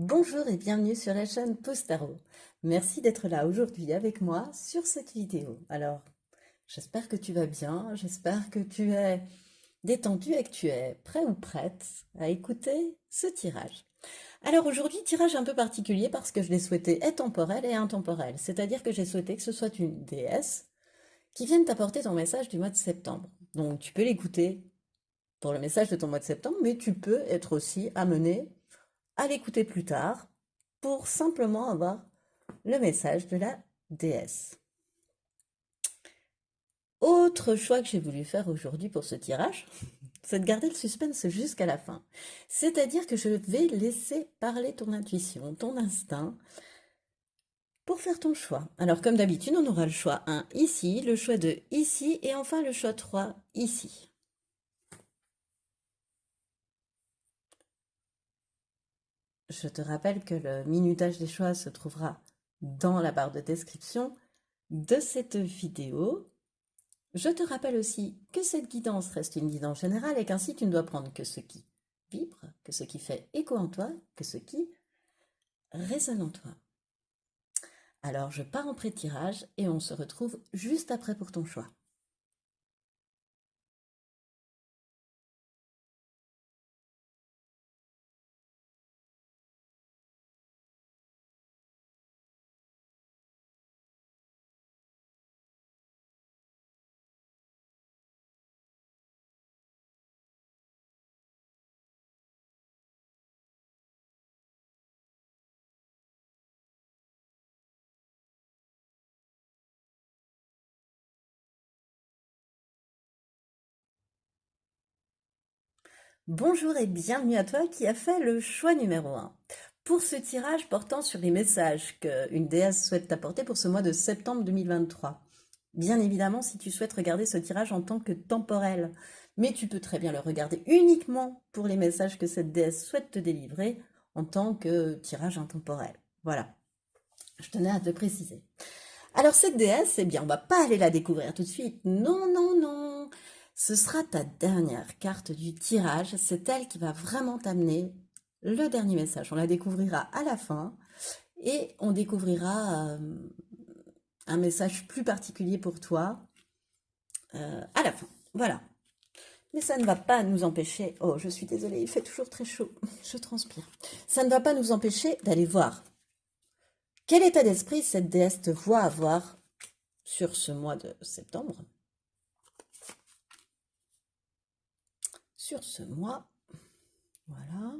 Bonjour et bienvenue sur la chaîne Postaro. Merci d'être là aujourd'hui avec moi sur cette vidéo. Alors, j'espère que tu vas bien, j'espère que tu es détendu et que tu es prêt ou prête à écouter ce tirage. Alors aujourd'hui, tirage un peu particulier parce que je l'ai souhaité temporel et intemporel, c'est-à-dire que j'ai souhaité que ce soit une déesse qui vienne t'apporter ton message du mois de septembre. Donc tu peux l'écouter pour le message de ton mois de septembre, mais tu peux être aussi amené à l'écouter plus tard pour simplement avoir le message de la déesse. Autre choix que j'ai voulu faire aujourd'hui pour ce tirage, c'est de garder le suspense jusqu'à la fin. C'est-à-dire que je vais laisser parler ton intuition, ton instinct, pour faire ton choix. Alors comme d'habitude, on aura le choix 1 ici, le choix 2 ici, et enfin le choix 3 ici. Je te rappelle que le minutage des choix se trouvera dans la barre de description de cette vidéo. Je te rappelle aussi que cette guidance reste une guidance générale et qu'ainsi tu ne dois prendre que ce qui vibre, que ce qui fait écho en toi, que ce qui résonne en toi. Alors je pars en pré-tirage et on se retrouve juste après pour ton choix. Bonjour et bienvenue à toi qui a fait le choix numéro 1. Pour ce tirage portant sur les messages qu'une déesse souhaite t'apporter pour ce mois de septembre 2023. Bien évidemment, si tu souhaites regarder ce tirage en tant que temporel, mais tu peux très bien le regarder uniquement pour les messages que cette déesse souhaite te délivrer en tant que tirage intemporel. Voilà, je tenais à te préciser. Alors cette déesse, eh bien, on va pas aller la découvrir tout de suite. Non, non, non. Ce sera ta dernière carte du tirage. C'est elle qui va vraiment t'amener le dernier message. On la découvrira à la fin et on découvrira un message plus particulier pour toi à la fin. Voilà. Mais ça ne va pas nous empêcher. Oh, je suis désolée, il fait toujours très chaud. Je transpire. Ça ne va pas nous empêcher d'aller voir quel état d'esprit cette déesse te voit avoir sur ce mois de septembre. Sur ce mois, voilà.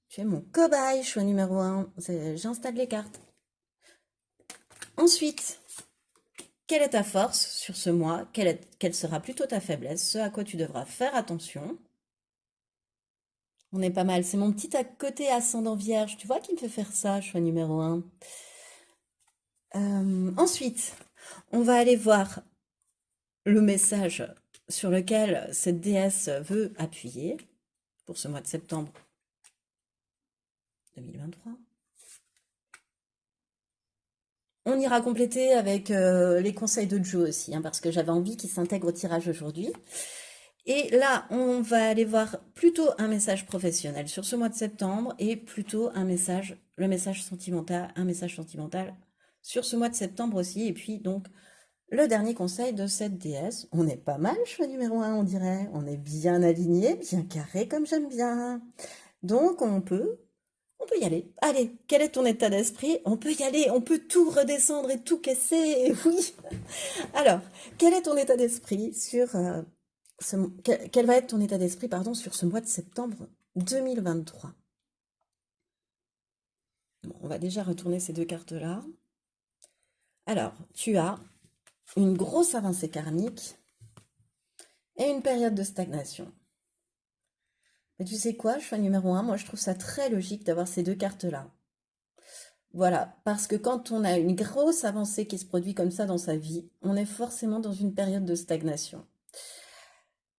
Tu es mon cobaye, choix numéro 1. J'installe les cartes. Ensuite, quelle est ta force sur ce mois? Quelle sera plutôt ta faiblesse? Ce à quoi tu devras faire attention. On est pas mal. C'est mon petit à côté ascendant vierge. Tu vois qui me fait faire ça, choix numéro 1. Ensuite, on va aller voir le message sur lequel cette déesse veut appuyer pour ce mois de septembre 2023. On ira compléter avec les conseils de Joe aussi, hein, parce que j'avais envie qu'il s'intègre au tirage aujourd'hui. Et là, on va aller voir plutôt un message professionnel sur ce mois de septembre et plutôt un message, le message sentimental, un message sentimental sur ce mois de septembre aussi. Et puis donc, le dernier conseil de cette déesse. On est pas mal, choix numéro 1, on dirait. On est bien aligné, bien carré comme j'aime bien. Donc, on peut y aller. Allez, quel est ton état d'esprit? On peut y aller, on peut tout redescendre et tout casser, oui. Alors, quel est ton état d'esprit sur quel va être ton état d'esprit, pardon, sur ce mois de septembre 2023? Bon, on va déjà retourner ces deux cartes-là. Alors, tu as une grosse avancée karmique et une période de stagnation. Mais tu sais quoi, choix numéro 1, moi je trouve ça très logique d'avoir ces deux cartes-là. Voilà, parce que quand on a une grosse avancée qui se produit comme ça dans sa vie, on est forcément dans une période de stagnation.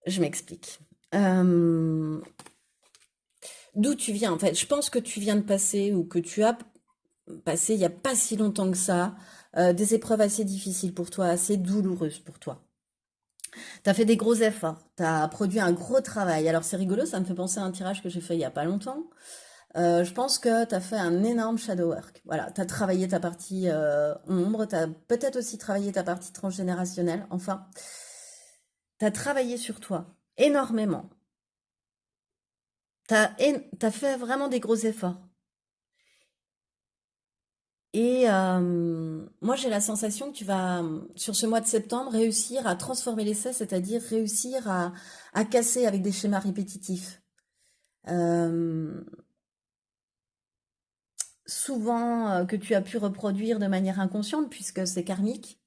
Je m'explique. D'où tu viens en fait? Je pense que tu viens de passer ou que tu as passé il n'y a pas si longtemps que ça des épreuves assez difficiles pour toi, assez douloureuses pour toi. Tu as fait des gros efforts, tu as produit un gros travail. Alors c'est rigolo, ça me fait penser à un tirage que j'ai fait il n'y a pas longtemps. Je pense que tu as fait un énorme shadow work. Voilà, tu as travaillé ta partie ombre, tu as peut-être aussi travaillé ta partie transgénérationnelle. Enfin, tu as travaillé sur toi énormément. T'as fait vraiment des gros efforts. Et moi, j'ai la sensation que tu vas, sur ce mois de septembre, réussir à transformer l'essai, c'est-à-dire réussir à casser avec des schémas répétitifs. Euh, Souvent que tu as pu reproduire de manière inconsciente, puisque c'est karmique.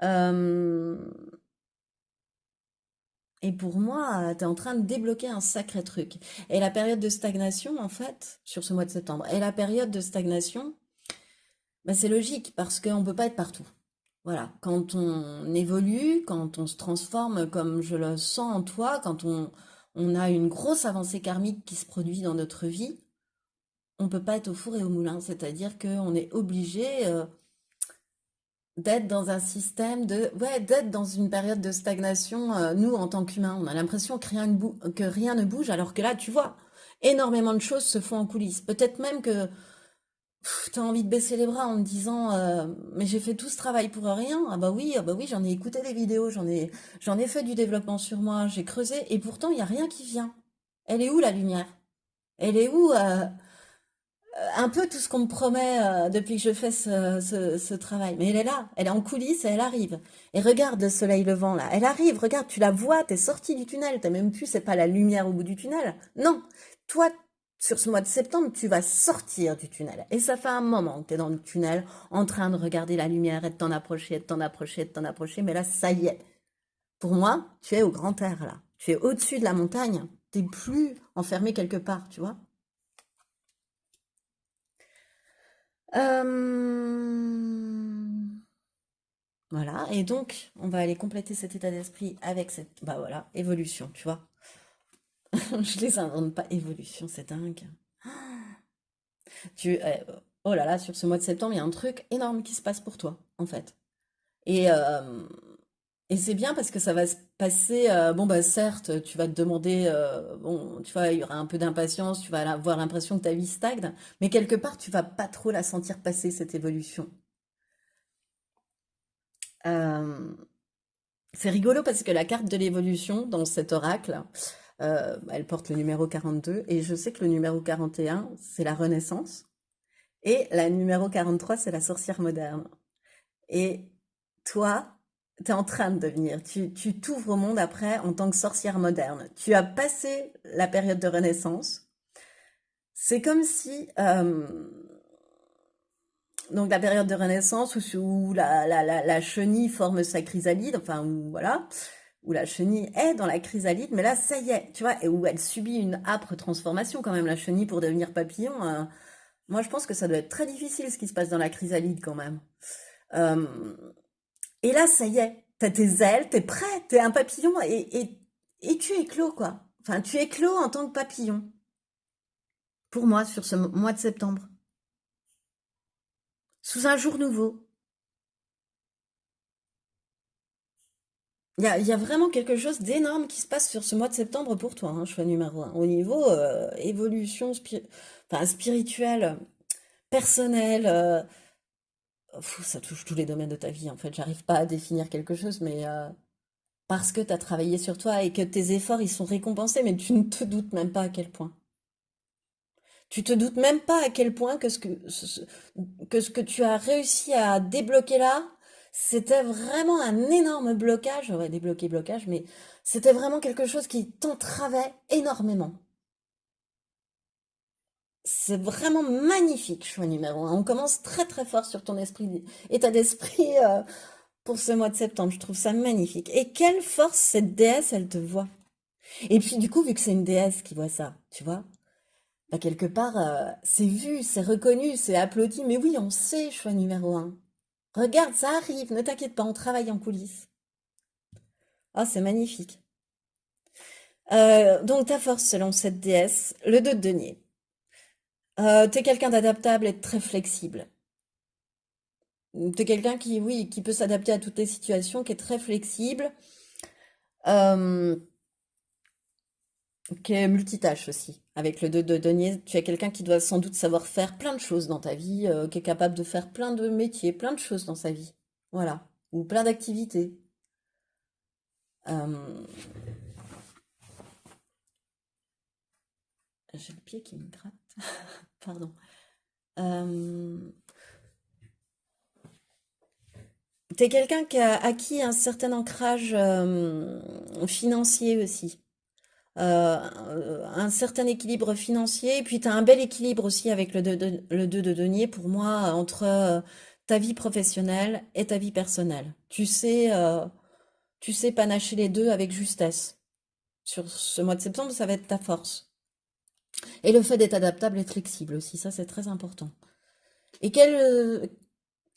Euh, et pour moi, tu es en train de débloquer un sacré truc. Et la période de stagnation, en fait, sur ce mois de septembre, et la période de stagnation, bah, c'est logique, parce qu'on ne peut pas être partout. Voilà, quand on évolue, quand on se transforme comme je le sens en toi, quand on a une grosse avancée karmique qui se produit dans notre vie, on peut pas être au four et au moulin. C'est-à-dire qu'on est obligé d'être dans un système ouais, d'être dans une période de stagnation. Nous, en tant qu'humains, on a l'impression que rien ne bouge, alors que là, tu vois, énormément de choses se font en coulisses. Peut-être même que t'as envie de baisser les bras en te disant mais j'ai fait tout ce travail pour rien. Ah bah oui, j'en ai écouté des vidéos, j'en ai fait du développement sur moi, j'ai creusé et pourtant il y a rien qui vient. Elle est où la lumière? Elle est où un peu tout ce qu'on me promet depuis que je fais ce travail? Mais elle est là, elle est en coulisses et elle arrive. Et regarde le soleil levant là, elle arrive, regarde, tu la vois, t'es sorti du tunnel, t'as même plus, c'est pas la lumière au bout du tunnel. Non, toi, sur ce mois de septembre, tu vas sortir du tunnel. Et ça fait un moment que t'es dans le tunnel, en train de regarder la lumière et de t'en approcher, de t'en approcher, de t'en approcher, mais là, ça y est. Pour moi, tu es au grand air là. Tu es au-dessus de la montagne. T'es plus enfermé quelque part, tu vois. Euh, Voilà, et donc on va aller compléter cet état d'esprit avec cette, bah voilà, évolution, tu vois. Je les invente pas, évolution, c'est dingue. Oh là là, sur ce mois de septembre, il y a un truc énorme qui se passe pour toi, en fait. Et, euh, et c'est bien parce que ça va se passer, bon bah certes, tu vas te demander, bon, tu vois, il y aura un peu d'impatience, tu vas avoir l'impression que ta vie stagne, mais quelque part, tu vas pas trop la sentir passer, cette évolution. Euh, c'est rigolo parce que la carte de l'évolution dans cet oracle, elle porte le numéro 42 et je sais que le numéro 41, c'est la Renaissance et la numéro 43, c'est la sorcière moderne. Et toi, tu es en train de devenir, tu t'ouvres au monde après en tant que sorcière moderne. Tu as passé la période de Renaissance. C'est comme si, donc la période de Renaissance où la chenille forme sa chrysalide, enfin, où, voilà, où la chenille est dans la chrysalide, mais là, ça y est, tu vois, et où elle subit une âpre transformation quand même, la chenille, pour devenir papillon. Moi, je pense que ça doit être très difficile ce qui se passe dans la chrysalide quand même. Euh, et là, ça y est, t'as tes ailes, t'es prêt, t'es un papillon et tu éclos, quoi. Enfin, tu éclos en tant que papillon, pour moi, sur ce mois de septembre, sous un jour nouveau. Il y a vraiment quelque chose d'énorme qui se passe sur ce mois de septembre pour toi, hein, choix numéro un. Au niveau évolution enfin, spirituelle, personnelle, ça touche tous les domaines de ta vie, en fait. J'arrive pas à définir quelque chose, mais parce que tu as travaillé sur toi et que tes efforts, ils sont récompensés, mais tu ne te doutes même pas à quel point. Tu te doutes même pas à quel point que ce que tu as réussi à débloquer là, c'était vraiment un énorme blocage. Ouais, débloquer, blocage, mais c'était vraiment quelque chose qui t'entravait énormément. C'est vraiment magnifique, choix numéro un. On commence très très fort sur ton état d'esprit pour ce mois de septembre. Je trouve ça magnifique. Et quelle force cette déesse, elle te voit. Et puis du coup, vu que c'est une déesse qui voit ça, tu vois, bah, quelque part, c'est vu, c'est reconnu, c'est applaudi. Mais oui, on sait, choix numéro un. Regarde, ça arrive, ne t'inquiète pas, on travaille en coulisses. Ah, c'est magnifique. Donc, ta force, selon cette déesse, le 2 de denier. T'es quelqu'un d'adaptable et de très flexible. T'es quelqu'un qui, oui, qui peut s'adapter à toutes les situations, qui est très flexible. Euh, qui est multitâche aussi. Avec le 2 de denier, tu es quelqu'un qui doit sans doute savoir faire plein de choses dans ta vie, qui est capable de faire plein de métiers, plein de choses dans sa vie. Voilà. Ou plein d'activités. Euh, j'ai le pied qui me gratte. Pardon. Euh, t'es quelqu'un qui a acquis un certain ancrage financier aussi. Un certain équilibre financier, et puis tu as un bel équilibre aussi avec le 2 de denier pour moi entre ta vie professionnelle et ta vie personnelle. Tu sais panacher les deux avec justesse. Sur ce mois de septembre, ça va être ta force. Et le fait d'être adaptable et flexible aussi, ça c'est très important. Et quelle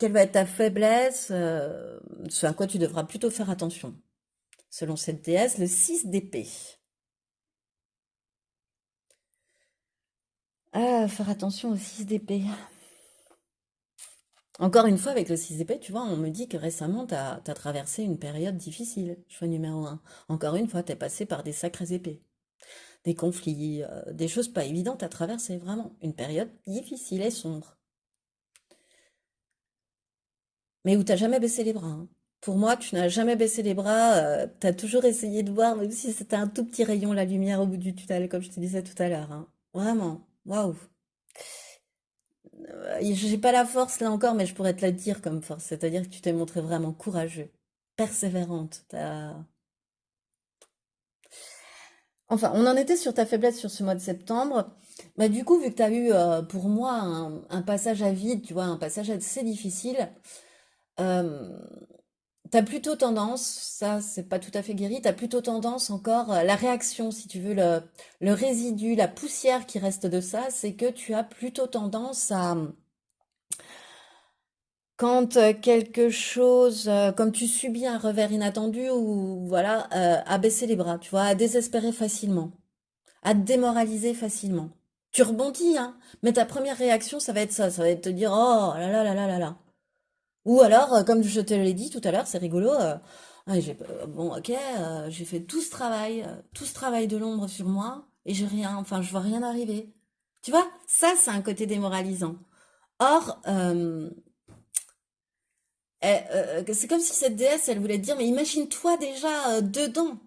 va être ta faiblesse, ce à quoi tu devras plutôt faire attention. Selon cette déesse, le 6 d'épée. Ah, faire attention au 6 d'épée. Encore une fois, avec le 6 d'épée, tu vois, on me dit que récemment, t'as traversé une période difficile, choix numéro un. Encore une fois, t'es passé par des sacrées épées, des conflits, des choses pas évidentes à traverser, vraiment. Une période difficile et sombre. Mais où t'as jamais baissé les bras, hein. Pour moi, tu n'as jamais baissé les bras, t'as toujours essayé de voir, même si c'était un tout petit rayon, la lumière au bout du tunnel, comme je te disais tout à l'heure, hein. Vraiment, waouh. J'ai pas la force là encore, mais je pourrais te la dire comme force. C'est-à-dire que tu t'es montré vraiment courageux, persévérante. Enfin, on en était sur ta faiblesse sur ce mois de septembre. Bah, du coup, vu que tu as eu pour moi un passage à vide, tu vois, un passage assez difficile, euh, tu as plutôt tendance, ça c'est pas tout à fait guéri, tu as plutôt tendance encore, la réaction, si tu veux, le résidu, la poussière qui reste de ça, c'est que tu as plutôt tendance à quand quelque chose, comme tu subis un revers inattendu ou voilà, à baisser les bras, tu vois, à désespérer facilement, à te démoraliser facilement. Tu rebondis, hein, mais ta première réaction, ça va être ça va être te dire, oh là là là là là là. Ou alors, comme je te l'ai dit tout à l'heure, c'est rigolo, ah, bon, ok, j'ai fait tout ce travail de l'ombre sur moi, et j'ai rien, enfin, je vois rien arriver. Tu vois, ça, c'est un côté démoralisant. Or, c'est comme si cette déesse, elle voulait te dire, mais imagine-toi déjà dedans.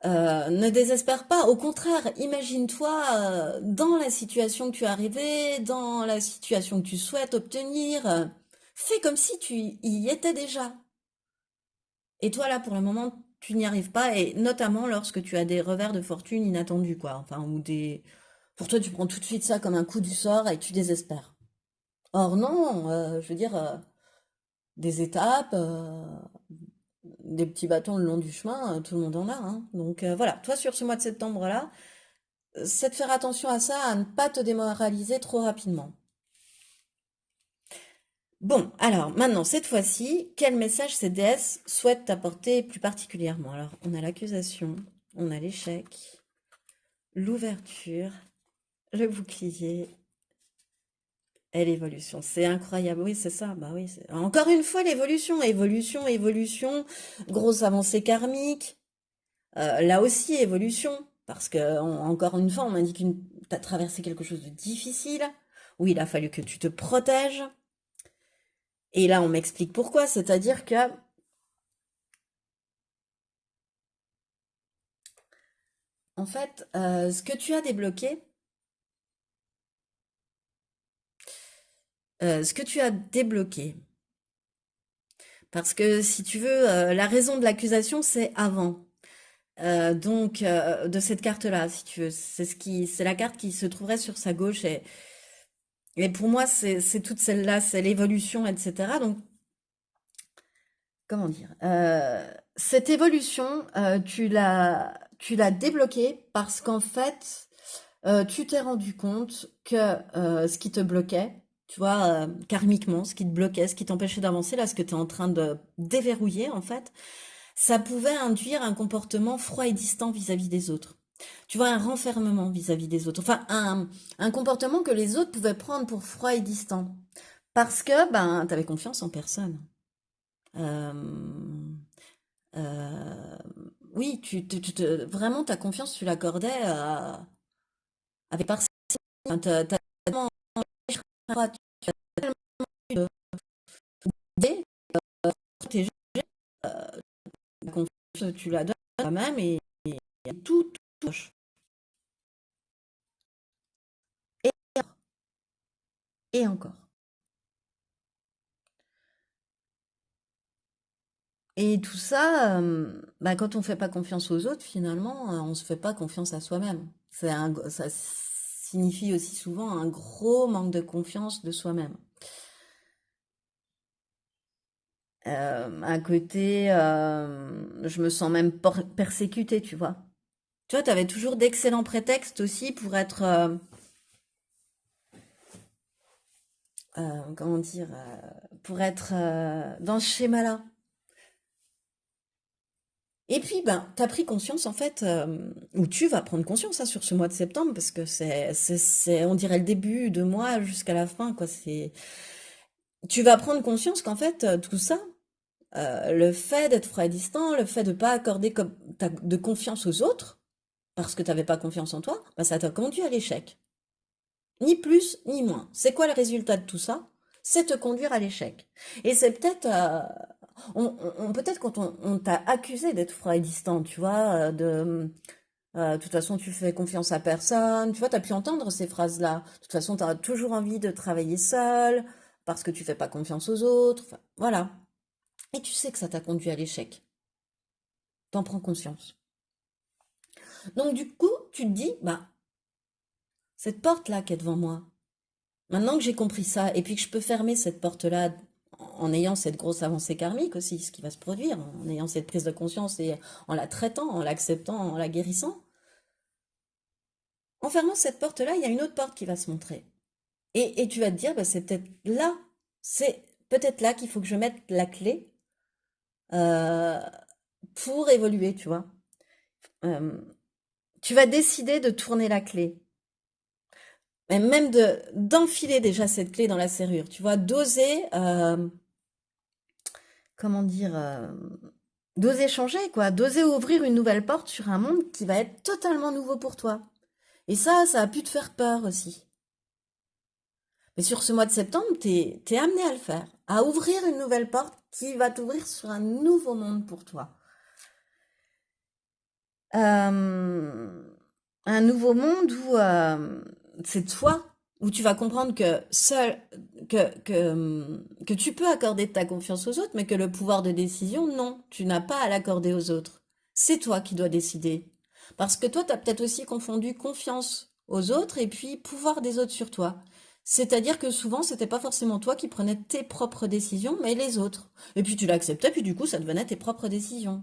Ne désespère pas, au contraire, imagine-toi dans la situation que tu es arrivé, dans la situation que tu souhaites obtenir. Fais comme si tu y étais déjà. Et toi, là, pour le moment, tu n'y arrives pas, et notamment lorsque tu as des revers de fortune inattendus, quoi. Enfin, ou des... Pour toi, tu prends tout de suite ça comme un coup du sort et tu désespères. Or, non, je veux dire, des étapes, des petits bâtons le long du chemin, tout le monde en a, hein. Donc voilà, toi sur ce mois de septembre-là, c'est de faire attention à ça, à ne pas te démoraliser trop rapidement. Bon, alors maintenant, cette fois-ci, quel message ces déesses souhaitent t'apporter plus particulièrement? Alors, on a l'accusation, on a l'échec, l'ouverture, le bouclier et l'évolution. C'est incroyable, oui, c'est ça, bah oui. Encore une fois, l'évolution, évolution, évolution, grosse avancée karmique. Là aussi, évolution, parce que encore une fois, on m'a dit que tu as traversé quelque chose de difficile, où il a fallu que tu te protèges. Et là, on m'explique pourquoi, c'est-à-dire que, en fait, ce que tu as débloqué, parce que si tu veux, la raison de l'accusation, c'est avant. Donc, de cette carte-là, si tu veux, c'est la carte qui se trouverait sur sa gauche, et pour moi, c'est toute celle-là, c'est l'évolution, etc. Donc, comment dire, cette évolution, tu l'as débloquée parce qu'en fait, tu t'es rendu compte que ce qui te bloquait, tu vois, karmiquement, ce qui te bloquait, ce qui t'empêchait d'avancer, là, ce que tu es en train de déverrouiller, en fait, ça pouvait induire un comportement froid et distant vis-à-vis des autres. Tu vois, un renfermement vis-à-vis des autres. Enfin, un comportement que les autres pouvaient prendre pour froid et distant. Parce que, ben, tu avais confiance en personne. Euh, euh, oui, vraiment ta confiance, tu l'accordais avec parcimonie. Enfin, t'as tellement tu as tellement eu d'idées, protégées, la confiance, tu la donnes à toi-même et tout touche. Et, et encore. Et tout ça, bah, quand on fait pas confiance aux autres, finalement, on se fait pas confiance à soi-même. Ça signifie aussi souvent un gros manque de confiance de soi-même. À côté, je me sens même persécutée, tu vois. Tu vois, tu avais toujours d'excellents prétextes aussi pour être, comment dire, pour être dans ce schéma-là. Et puis, ben, tu as pris conscience, en fait, ou tu vas prendre conscience hein, sur ce mois de septembre, parce que on dirait le début de mois jusqu'à la fin, quoi. Tu vas prendre conscience qu'en fait, tout ça, le fait d'être froid et distant, le fait de pas accorder de confiance aux autres, parce que tu n'avais pas confiance en toi, bah, ça t'a conduit à l'échec. Ni plus, ni moins. C'est quoi le résultat de tout ça? C'est te conduire à l'échec. Et c'est peut-être, peut-être quand on t'a accusé d'être froid et distant, tu vois, de toute façon, tu fais confiance à personne, tu vois, t'as pu entendre ces phrases-là. De toute façon, t'as toujours envie de travailler seul, parce que tu fais pas confiance aux autres, enfin, voilà. Et tu sais que ça t'a conduit à l'échec. T'en prends conscience. Donc, du coup, tu te dis, bah, cette porte-là qui est devant moi, maintenant que j'ai compris ça, et puis que je peux fermer cette porte-là en ayant cette grosse avancée karmique aussi, ce qui va se produire, en ayant cette prise de conscience et en la traitant, en l'acceptant, en la guérissant, en fermant cette porte-là, il y a une autre porte qui va se montrer. Et tu vas te dire, bah, c'est peut-être là qu'il faut que je mette la clé euh, pour évoluer, tu vois. Euh, Tu vas décider de tourner la clé, et même d'enfiler déjà cette clé dans la serrure, tu vois, d'oser, comment dire, d'oser changer, quoi, d'oser ouvrir une nouvelle porte sur un monde qui va être totalement nouveau pour toi. Et ça a pu te faire peur aussi. Mais sur ce mois de septembre, t'es amené à le faire, à ouvrir une nouvelle porte qui va t'ouvrir sur un nouveau monde pour toi. Euh, un nouveau monde où c'est toi, où tu vas comprendre que tu peux accorder ta confiance aux autres, mais que le pouvoir de décision, non, tu n'as pas à l'accorder aux autres. C'est toi qui dois décider. Parce que toi, tu as peut-être aussi confondu confiance aux autres et puis pouvoir des autres sur toi. C'est-à-dire que souvent, c'était pas forcément toi qui prenais tes propres décisions, mais les autres. Et puis tu l'acceptais, puis du coup, ça devenait tes propres décisions.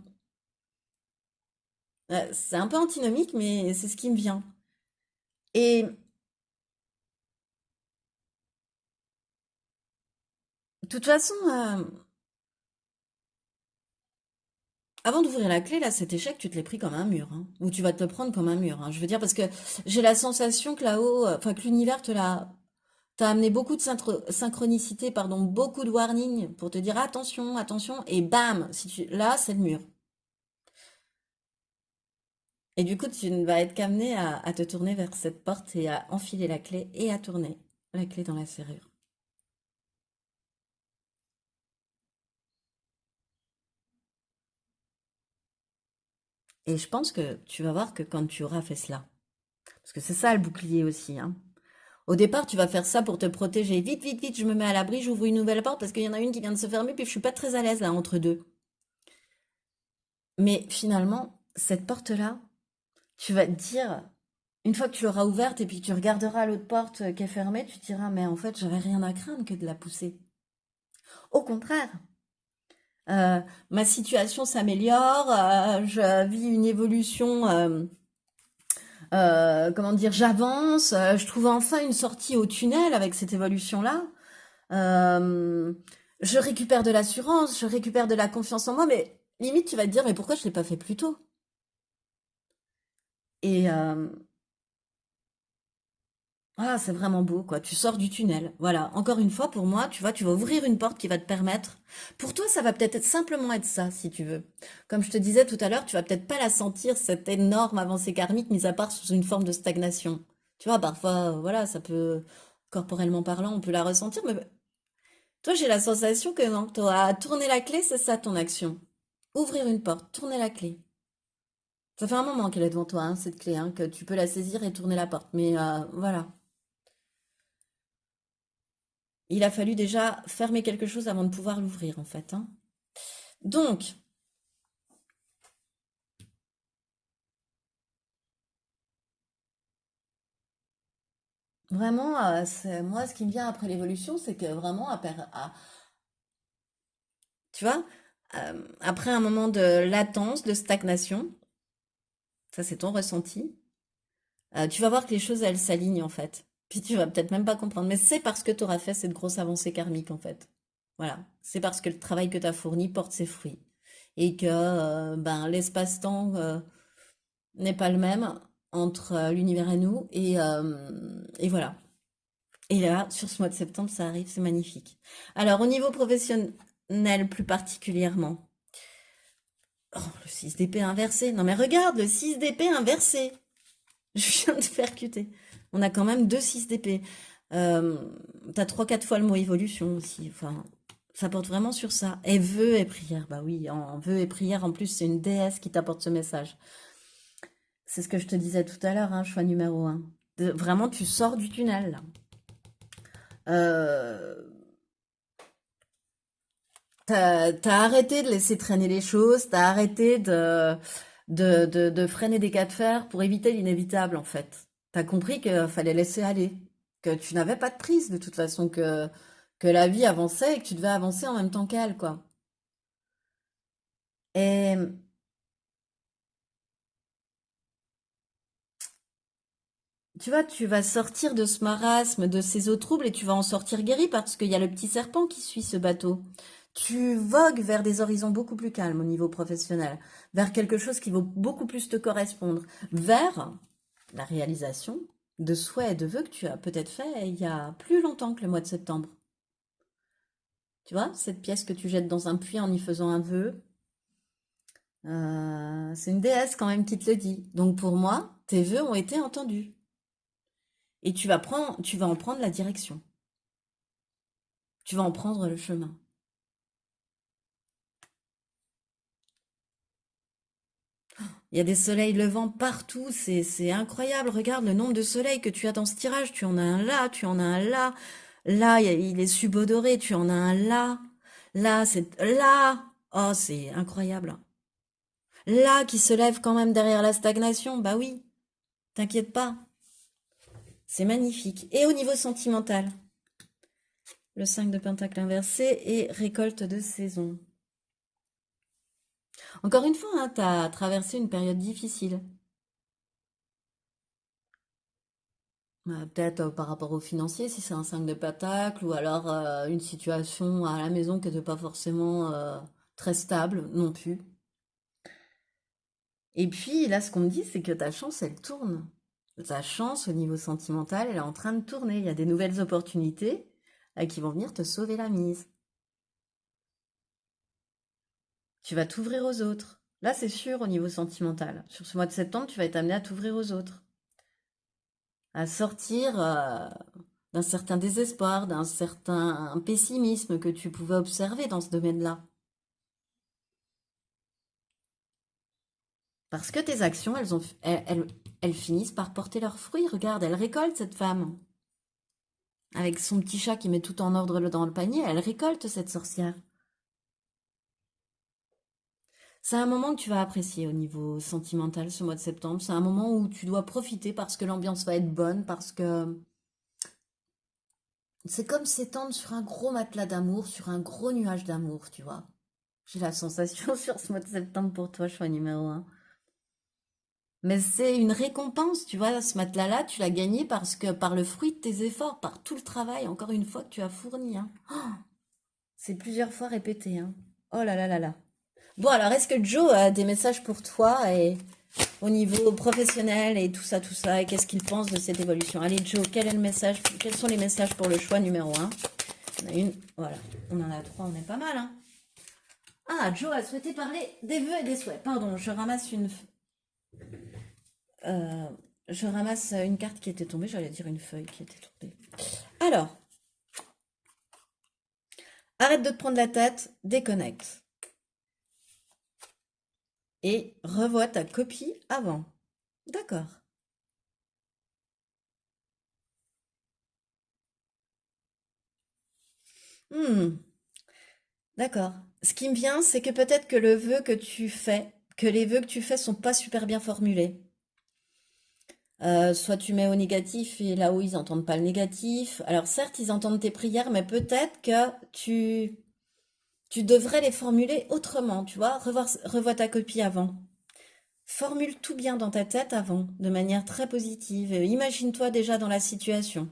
C'est un peu antinomique, mais c'est ce qui me vient. Et de toute façon, avant d'ouvrir la clé, là, cet échec, tu te l'es pris comme un mur, hein, ou tu vas te le prendre comme un mur, hein. Je veux dire, parce que j'ai la sensation que là-haut, enfin, que l'univers t'a amené beaucoup de synchronicité, pardon, beaucoup de warning pour te dire attention, attention, et bam, là, c'est le mur. Et du coup, tu ne vas être qu'amené à te tourner vers cette porte et à enfiler la clé et à tourner la clé dans la serrure. Et je pense que tu vas voir que quand tu auras fait cela, parce que c'est ça le bouclier aussi, hein. Au départ, tu vas faire ça pour te protéger. Vite, vite, vite, je me mets à l'abri, j'ouvre une nouvelle porte parce qu'il y en a une qui vient de se fermer, puis je suis pas très à l'aise là entre deux. Mais finalement, cette porte-là, tu vas te dire, une fois que tu l'auras ouverte et puis tu regarderas l'autre porte qui est fermée, tu te diras, mais en fait, j'avais rien à craindre que de la pousser. Au contraire, euh, ma situation s'améliore, je vis une évolution, comment dire, j'avance, je trouve enfin une sortie au tunnel avec cette évolution-là. Euh, je récupère de l'assurance, je récupère de la confiance en moi, mais limite tu vas te dire mais pourquoi je l'ai pas fait plus tôt? Et Ah, c'est vraiment beau, quoi. Tu sors du tunnel. Voilà. Encore une fois, pour moi, tu vois, tu vas ouvrir une porte qui va te permettre. Pour toi, ça va peut-être simplement être ça, si tu veux. Comme je te disais tout à l'heure, tu vas peut-être pas la sentir, cette énorme avancée karmique, mis à part sous une forme de stagnation. Tu vois, parfois, voilà, ça peut, corporellement parlant, on peut la ressentir, mais toi, j'ai la sensation que non, tu auras tourné la clé, c'est ça ton action. Ouvrir une porte, tourner la clé. Ça fait un moment qu'elle est devant toi, hein, cette clé, hein, que tu peux la saisir et tourner la porte. Mais voilà. Il a fallu déjà fermer quelque chose avant de pouvoir l'ouvrir, en fait, hein. Donc, vraiment, moi, ce qui me vient après l'évolution, c'est que vraiment, tu vois, après un moment de latence, de stagnation, ça c'est ton ressenti, tu vas voir que les choses, elles s'alignent, en fait. Puis tu vas peut-être même pas comprendre, mais c'est parce que tu auras fait cette grosse avancée karmique, en fait. Voilà, c'est parce que le travail que tu as fourni porte ses fruits. Et que ben, l'espace-temps n'est pas le même entre l'univers et nous. Et voilà. Et là, sur ce mois de septembre, ça arrive, c'est magnifique. Alors, au niveau professionnel plus particulièrement, oh, le 6 d'épée inversé. Non mais regarde, le 6 d'épée inversé. Je viens de percuter. On a quand même deux 6 d'épée. Euh, T'as trois, quatre fois le mot évolution aussi. Enfin, ça porte vraiment sur ça. Et vœux et prières. Bah oui, en vœux et prières, en plus, c'est une déesse qui t'apporte ce message. C'est ce que je te disais tout à l'heure, hein, choix numéro un. Vraiment, tu sors du tunnel, là. Euh, t'as arrêté de laisser traîner les choses, t'as arrêté de freiner des cas de fer pour éviter l'inévitable, en fait. T'as compris qu'il fallait laisser aller, que tu n'avais pas de prise, de toute façon, que la vie avançait et que tu devais avancer en même temps qu'elle, quoi. Et tu vois, tu vas sortir de ce marasme, de ces eaux troubles, et tu vas en sortir guéri parce qu'il y a le petit serpent qui suit ce bateau. Tu vogues vers des horizons beaucoup plus calmes au niveau professionnel, vers quelque chose qui va beaucoup plus te correspondre, vers la réalisation de souhaits et de vœux que tu as peut-être fait il y a plus longtemps que le mois de septembre. Tu vois, cette pièce que tu jettes dans un puits en y faisant un vœu, c'est une déesse quand même qui te le dit. Donc pour moi, tes vœux ont été entendus. Et tu vas en prendre la direction. Tu vas en prendre le chemin. Il y a des soleils levants partout, c'est incroyable. Regarde le nombre de soleils que tu as dans ce tirage. Tu en as un là, tu en as un là. Là, il est subodoré, tu en as un là. Là, c'est là. Oh, c'est incroyable. Là, qui se lève quand même derrière la stagnation. Bah oui, t'inquiète pas. C'est magnifique. Et au niveau sentimental, le 5 de Pentacle inversé et récolte de saison. Encore une fois, hein, tu as traversé une période difficile. Peut-être par rapport au financier, si c'est un 5 de pentacle, ou alors une situation à la maison qui n'était pas forcément très stable non plus. Et puis là, ce qu'on me dit, c'est que ta chance, elle tourne. Ta chance au niveau sentimental, elle est en train de tourner. Il y a des nouvelles opportunités qui vont venir te sauver la mise. Tu vas t'ouvrir aux autres. Là, c'est sûr au niveau sentimental. Sur ce mois de septembre, tu vas être amené à t'ouvrir aux autres, à sortir d'un certain désespoir, d'un certain pessimisme que tu pouvais observer dans ce domaine-là. Parce que tes actions, elles finissent par porter leurs fruits. Regarde, elle récolte cette femme. Avec son petit chat qui met tout en ordre dans le panier, elle récolte cette sorcière. C'est un moment que tu vas apprécier au niveau sentimental ce mois de septembre. C'est un moment où tu dois profiter parce que l'ambiance va être bonne, parce que c'est comme s'étendre sur un gros matelas d'amour, sur un gros nuage d'amour, tu vois. J'ai la sensation sur ce mois de septembre pour toi, choix numéro un. Mais c'est une récompense, tu vois, ce matelas-là, tu l'as gagné parce que par le fruit de tes efforts, par tout le travail, encore une fois, que tu as fourni, hein. C'est plusieurs fois répété, hein. Oh là là là là. Bon, alors, est-ce que Joe a des messages pour toi et au niveau professionnel et tout ça, et qu'est-ce qu'il pense de cette évolution. Allez Joe, quel est le message, quels sont les messages pour le choix numéro un? On a une, voilà, on en a trois, on est pas mal, hein. Ah, Joe a souhaité parler des vœux et des souhaits. Pardon, euh, je ramasse une carte qui était tombée, j'allais dire une feuille qui était tombée. Alors, arrête de te prendre la tête, déconnecte. Et revois ta copie avant. D'accord. Hmm, d'accord. Ce qui me vient, c'est que peut-être que le vœu que tu fais, que les vœux que tu fais sont pas super bien formulés. Soit tu mets au négatif et là où ils entendent pas le négatif. Alors certes, ils entendent tes prières, mais peut-être que tu devrais les formuler autrement, tu vois. Revois ta copie avant. Formule tout bien dans ta tête avant, de manière très positive. Imagine-toi déjà dans la situation.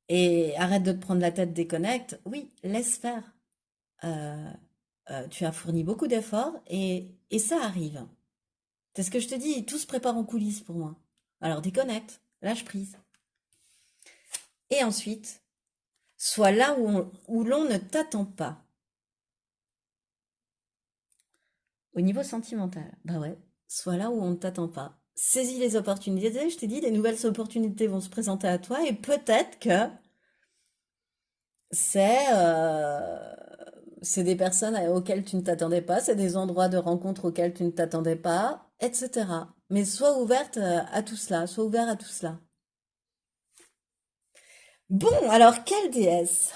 Et arrête de te prendre la tête, déconnecte. Oui, laisse faire. Euh, tu as fourni beaucoup d'efforts et ça arrive. C'est ce que je te dis, tout se prépare en coulisses pour moi. Alors déconnecte, lâche prise. Et ensuite, sois là où l'on ne t'attend pas. Au niveau sentimental, bah ouais, sois là où on ne t'attend pas. Saisis les opportunités, je t'ai dit, des nouvelles opportunités vont se présenter à toi et peut-être que c'est c'est des personnes auxquelles tu ne t'attendais pas, c'est des endroits de rencontre auxquels tu ne t'attendais pas, etc. Mais sois ouverte à tout cela, sois ouvert à tout cela. Bon, alors quelle déesse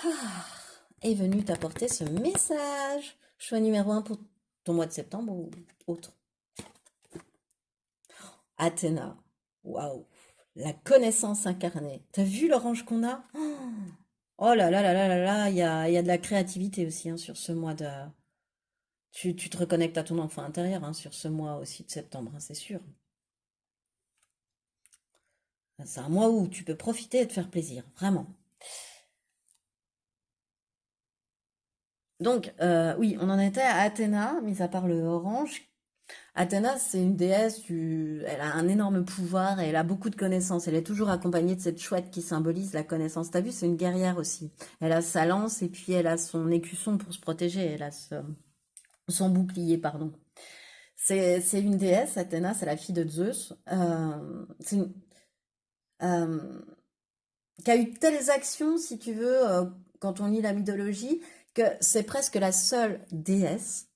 est venue t'apporter ce message? Choix numéro un pour ton mois de septembre ou autre? Athéna. Waouh. La connaissance incarnée. T'as vu l'orange qu'on a? Oh là là là là là là, il y a de la créativité aussi hein, sur ce mois de... Tu te reconnectes à ton enfant intérieur hein, sur ce mois aussi de septembre, hein, c'est sûr. C'est un mois où tu peux profiter et te faire plaisir, vraiment. Donc, oui, on en était à Athéna, mis à part le orange. Athéna, c'est une déesse, elle a un énorme pouvoir et elle a beaucoup de connaissances. Elle est toujours accompagnée de cette chouette qui symbolise la connaissance. T'as vu, c'est une guerrière aussi. Elle a sa lance et puis elle a son écusson pour se protéger. Elle a son bouclier, pardon. C'est une déesse, Athéna, c'est la fille de Zeus. Euh, qui a eu telles actions, si tu veux, quand on lit la mythologie, que c'est presque la seule déesse,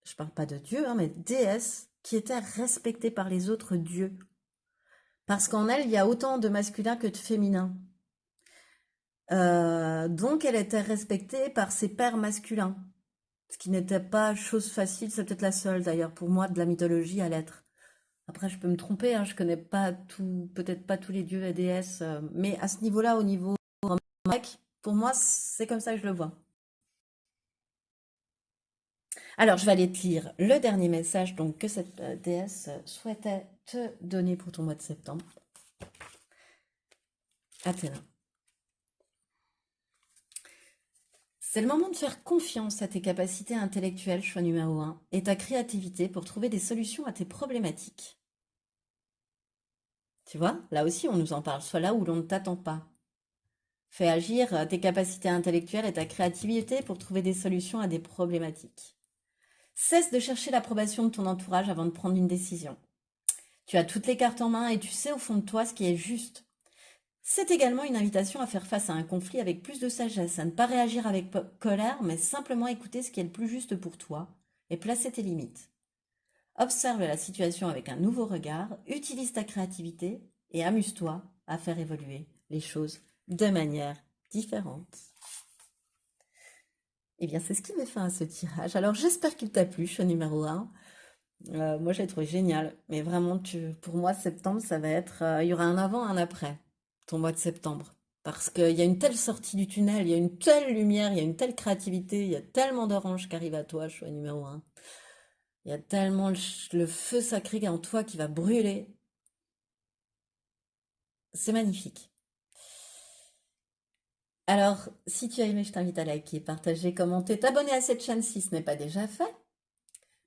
je parle pas de Dieu, hein, mais déesse, qui était respectée par les autres dieux. Parce qu'en elle, il y a autant de masculin que de féminin. Donc elle était respectée par ses pères masculins. Ce qui n'était pas chose facile, c'est peut-être la seule d'ailleurs pour moi de la mythologie à l'être. Après, je peux me tromper, hein, je connais pas tout, peut-être pas tous les dieux et déesses, mais à ce niveau-là, au niveau grec, pour moi, c'est comme ça que je le vois. Alors, je vais aller te lire le dernier message donc, que cette déesse souhaitait te donner pour ton mois de septembre. Athéna. C'est le moment de faire confiance à tes capacités intellectuelles, choix numéro un, et ta créativité pour trouver des solutions à tes problématiques. Tu vois, là aussi, on nous en parle, soit là où l'on ne t'attend pas. Fais agir tes capacités intellectuelles et ta créativité pour trouver des solutions à des problématiques. Cesse de chercher l'approbation de ton entourage avant de prendre une décision. Tu as toutes les cartes en main et tu sais au fond de toi ce qui est juste. C'est également une invitation à faire face à un conflit avec plus de sagesse, à ne pas réagir avec colère, mais simplement écouter ce qui est le plus juste pour toi et placer tes limites. Observe la situation avec un nouveau regard, utilise ta créativité et amuse-toi à faire évoluer les choses de manière différente. Eh bien, c'est ce qui met fin à ce tirage. Alors, j'espère qu'il t'a plu, choix numéro un. Moi, je l'ai trouvé génial. Mais vraiment, pour moi, septembre, ça va être... il y aura un avant, un après, ton mois de septembre. Parce qu'il y a une telle sortie du tunnel, il y a une telle lumière, il y a une telle créativité, il y a tellement d'oranges qui arrivent à toi, choix numéro un. Il y a tellement le feu sacré en toi qui va brûler. C'est magnifique. Alors, si tu as aimé, je t'invite à liker, partager, commenter, t'abonner à cette chaîne si ce n'est pas déjà fait.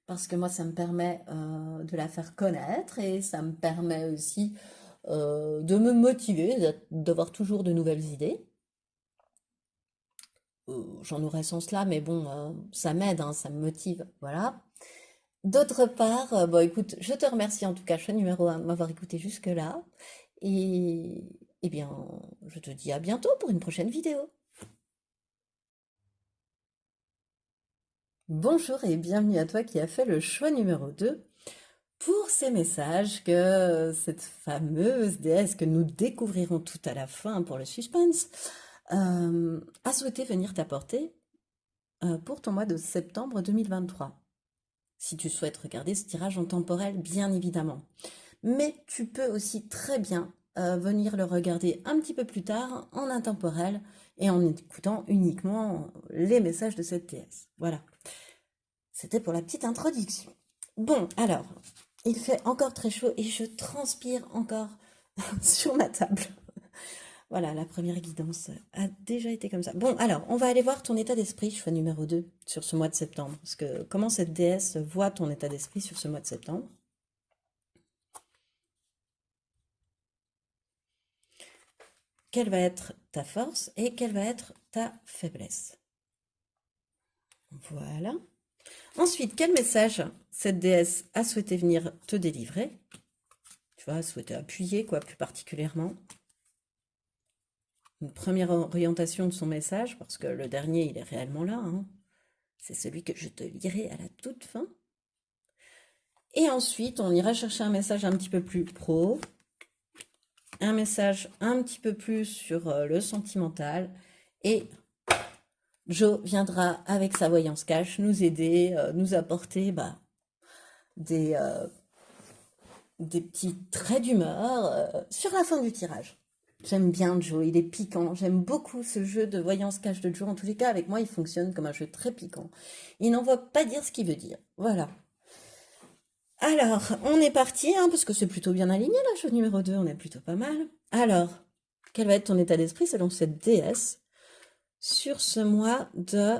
parce que moi, ça me permet de la faire connaître et ça me permet aussi de me motiver, d'avoir toujours de nouvelles idées. J'en aurais sans cela, mais bon, ça m'aide, hein, ça me motive, voilà. D'autre part, bon, écoute, je te remercie en tout cas, choix numéro un, de m'avoir écouté jusque-là. Et, eh bien, je te dis à bientôt pour une prochaine vidéo. Bonjour et bienvenue à toi qui as fait le choix numéro 2 pour ces messages que cette fameuse déesse que nous découvrirons tout à la fin pour le suspense a souhaité venir t'apporter pour ton mois de septembre 2023. Si tu souhaites regarder ce tirage en temporel, bien évidemment. Mais tu peux aussi très bien venir le regarder un petit peu plus tard en intemporel et en écoutant uniquement les messages de cette déesse. Voilà. C'était pour la petite introduction. Bon, alors, il fait encore très chaud et je transpire encore sur ma table. Voilà, la première guidance a déjà été comme ça. Bon, alors, on va aller voir ton état d'esprit, choix numéro 2, sur ce mois de septembre. Parce que comment cette déesse voit ton état d'esprit sur ce mois de septembre? Quelle va être ta force et quelle va être ta faiblesse? Voilà. Ensuite, quel message cette déesse a souhaité venir te délivrer? Tu vois, a souhaité appuyer, quoi, plus particulièrement. Une première orientation de son message, parce que le dernier, il est réellement là, hein. C'est celui que je te lirai à la toute fin. Et ensuite, on ira chercher un message un petit peu plus pro, un message un petit peu plus sur le sentimental, et Joe viendra avec sa voyance cash nous aider, nous apporter des, euh, des petits traits d'humeur sur la fin du tirage. J'aime bien Joe, il est piquant. J'aime beaucoup ce jeu de voyance cash de Joe. En tous les cas, avec moi, il fonctionne comme un jeu très piquant. Il n'envoie pas dire ce qu'il veut dire. Voilà. Alors, on est parti, hein, parce que c'est plutôt bien aligné, la chose numéro 2, on est plutôt pas mal. Alors, quel va être ton état d'esprit selon cette déesse sur ce mois de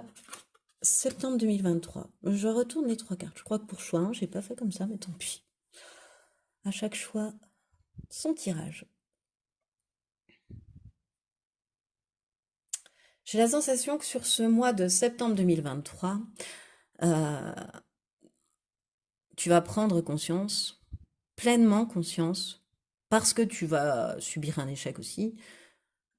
septembre 2023? Je retourne les 3 cartes. Je crois que pour choix 1, j'ai pas fait comme ça, mais tant pis. À chaque choix, son tirage. J'ai la sensation que sur ce mois de septembre 2023, euh, tu vas prendre conscience, pleinement conscience, parce que tu vas subir un échec aussi,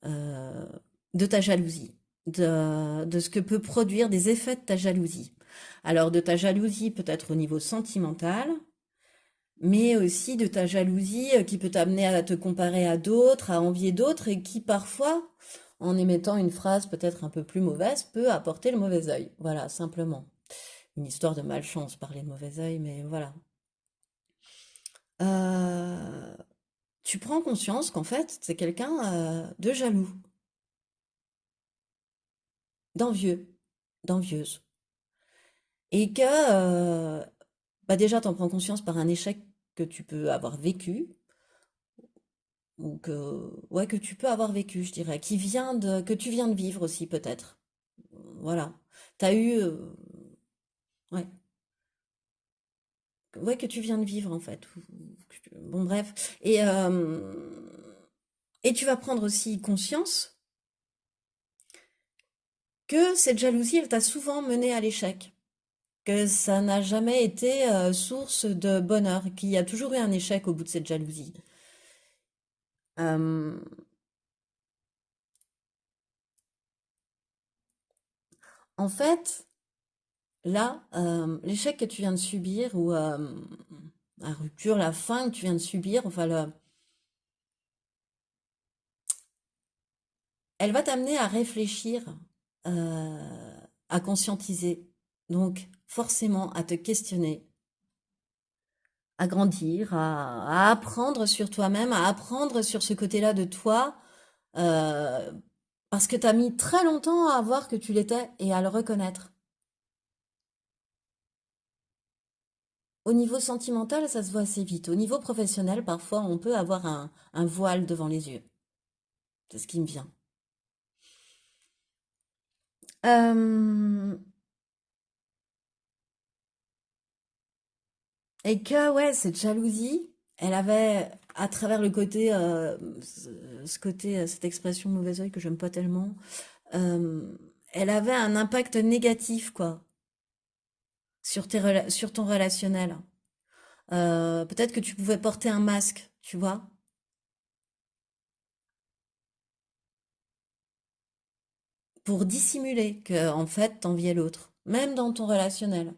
euh, de ta jalousie, de ce que peut produire des effets de ta jalousie. Alors de ta jalousie peut-être au niveau sentimental, mais aussi de ta jalousie qui peut t'amener à te comparer à d'autres, à envier d'autres, et qui parfois, en émettant une phrase peut-être un peu plus mauvaise, peut apporter le mauvais œil. Voilà, simplement. Une histoire de malchance, parler de mauvais œil, mais voilà. Euh, Tu prends conscience qu'en fait, c'est quelqu'un de jaloux, d'envieux, d'envieuse. Et que, déjà, t'en prends conscience par un échec que tu peux avoir vécu, ou que, ouais, que tu peux avoir vécu, je dirais, que tu viens de vivre aussi, peut-être. Voilà. T'as eu, ouais, ouais, que tu viens de vivre, en fait. Bon, bref. Et tu vas prendre aussi conscience que cette jalousie, elle t'a souvent mené à l'échec. Que ça n'a jamais été source de bonheur, qu'il y a toujours eu un échec au bout de cette jalousie. Euh, En fait, là, l'échec que tu viens de subir ou la rupture, la fin que tu viens de subir, enfin, elle va t'amener à réfléchir, à conscientiser, donc forcément à te questionner, à grandir, à apprendre sur toi-même, à apprendre sur ce côté-là de toi, euh, parce que tu as mis très longtemps à voir que tu l'étais et à le reconnaître. Au niveau sentimental, ça se voit assez vite. Au niveau professionnel, parfois, on peut avoir un voile devant les yeux. C'est ce qui me vient. Euh, Et que, ouais, cette jalousie, elle avait, à travers le côté, ce côté, cette expression mauvais œil que j'aime pas tellement, euh, elle avait un impact négatif, quoi, sur ton relationnel. Peut-être que tu pouvais porter un masque, tu vois, pour dissimuler que, en fait, t'enviais l'autre, même dans ton relationnel.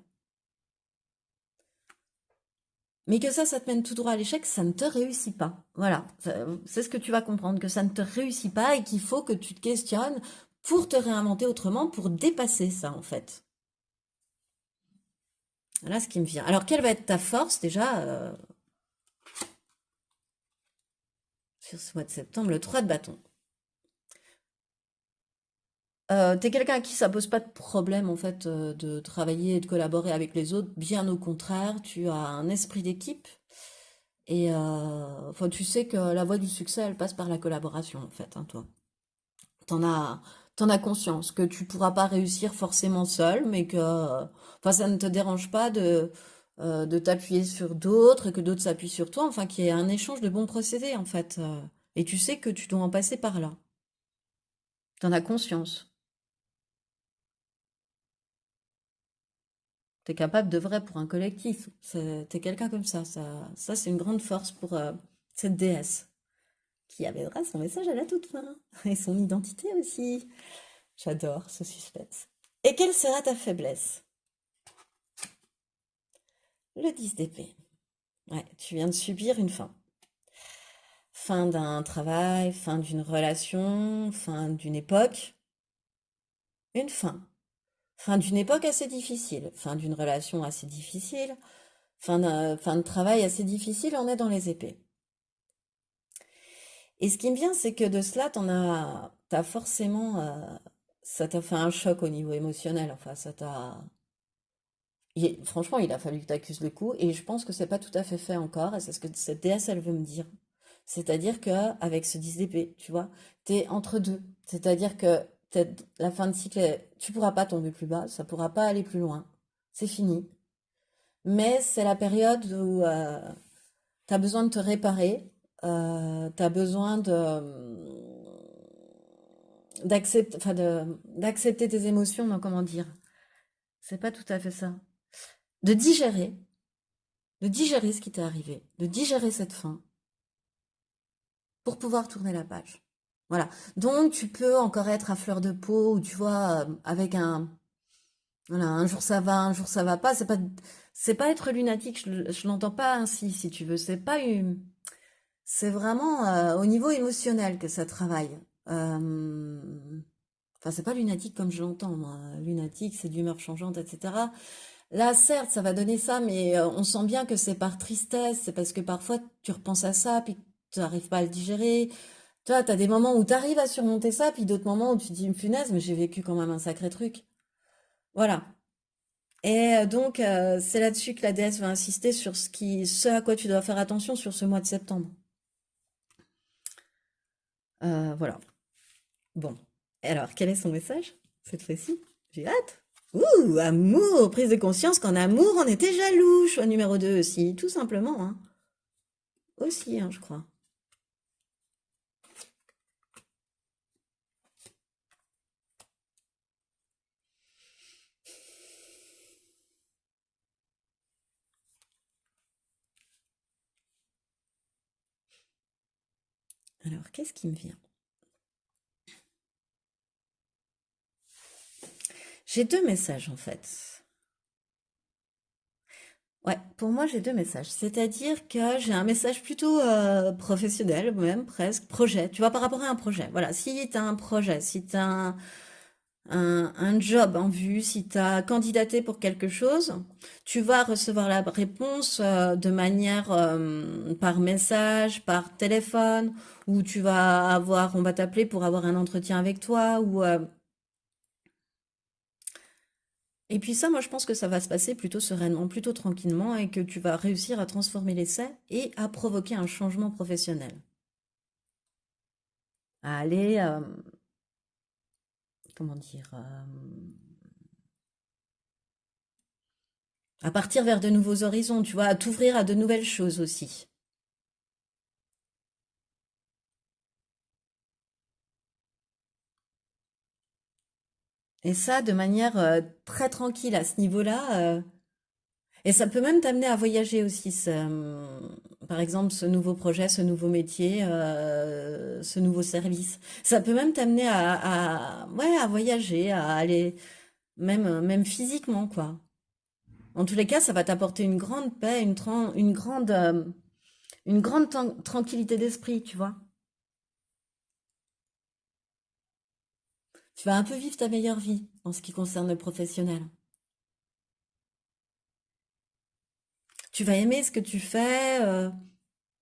Mais que ça te mène tout droit à l'échec, ça ne te réussit pas. Voilà, c'est ce que tu vas comprendre, que ça ne te réussit pas et qu'il faut que tu te questionnes pour te réinventer autrement, pour dépasser ça, en fait. Voilà ce qui me vient. Alors, quelle va être ta force déjà sur ce mois de septembre? Le 3 de bâton. T'es quelqu'un à qui ça pose pas de problème, en fait, de travailler et de collaborer avec les autres. Bien au contraire, tu as un esprit d'équipe. Et enfin, tu sais que la voie du succès, elle passe par la collaboration, en fait, hein, toi. T'en as, t'en as conscience que tu pourras pas réussir forcément seul, mais que, enfin, ça ne te dérange pas de t'appuyer sur d'autres et que d'autres s'appuient sur toi. Enfin, qu'il y ait un échange de bons procédés, en fait. Et tu sais que tu dois en passer par là. T'en as conscience. T'es capable de vrai pour un collectif. T'es quelqu'un comme ça, c'est une grande force pour cette déesse qui avait son message à la toute fin et son identité aussi. J'adore ce suspense. Et quelle sera ta faiblesse? Le 10 d'épée. Ouais, tu viens de subir une fin. Fin d'un travail, fin d'une relation, fin d'une époque. Une fin. Fin d'une époque assez difficile, fin d'une relation assez difficile, fin de travail assez difficile, on est dans les épées. Et ce qui me vient, c'est que de cela, t'as forcément, ça t'a fait un choc au niveau émotionnel. Enfin, franchement, il a fallu que tu accuses le coup, et je pense que c'est pas tout à fait fait encore, et c'est ce que cette déesse, elle veut me dire. C'est-à-dire que avec ce 10 d'épée, tu vois, t'es entre deux. C'est-à-dire que la fin de cycle, tu pourras pas tomber plus bas, ça pourra pas aller plus loin. C'est fini. Mais c'est la période où tu as besoin de te réparer, tu as besoin d'accepter tes émotions, non, comment dire? C'est pas tout à fait ça. De digérer, de digérer ce qui t'est arrivé, de digérer cette fin pour pouvoir tourner la page. Voilà. Donc tu peux encore être à fleur de peau ou tu vois avec voilà, un jour ça va, un jour ça va pas. C'est pas être lunatique. Je l'entends pas ainsi, si tu veux. C'est vraiment au niveau émotionnel que ça travaille. Enfin, c'est pas lunatique comme je l'entends, moi. Lunatique, c'est d'humeur changeante, etc. Là, certes, ça va donner ça, mais on sent bien que c'est par tristesse. C'est parce que parfois, tu repenses à ça, puis tu n'arrives pas à le digérer. Toi, tu as des moments où tu arrives à surmonter ça, puis d'autres moments où tu te dis, punaise, mais j'ai vécu quand même un sacré truc. Voilà. Et donc, c'est là-dessus que la déesse va insister sur ce à quoi tu dois faire attention sur ce mois de septembre. Voilà. Bon. Et alors, quel est son message cette fois-ci? J'ai hâte. Ouh, amour, prise de conscience qu'en amour, on était jaloux. Choix numéro 2 aussi, tout simplement, hein. Aussi, hein, je crois. Alors, qu'est-ce qui me vient? J'ai deux messages, en fait. Ouais, pour moi, j'ai deux messages. C'est-à-dire que j'ai un message plutôt professionnel, même presque, projet. Tu vois, par rapport à un projet. Voilà, si tu as un projet, si tu as un job en vue, si tu as candidaté pour quelque chose, tu vas recevoir la réponse de manière par message, par téléphone, ou on va t'appeler pour avoir un entretien avec toi, et puis ça, moi, je pense que ça va se passer plutôt sereinement, plutôt tranquillement, et que tu vas réussir à transformer l'essai et à provoquer un changement professionnel. À aller, comment dire, à partir vers de nouveaux horizons, tu vois, à t'ouvrir à de nouvelles choses aussi. Et ça, de manière très tranquille à ce niveau-là. Et ça peut même t'amener à voyager aussi. Par exemple, ce nouveau projet, ce nouveau métier, ce nouveau service. Ça peut même t'amener ouais, à voyager, à aller, même physiquement, quoi. En tous les cas, ça va t'apporter une grande paix, une grande tranquillité d'esprit, tu vois. Tu vas un peu vivre ta meilleure vie en ce qui concerne le professionnel. Tu vas aimer ce que tu fais,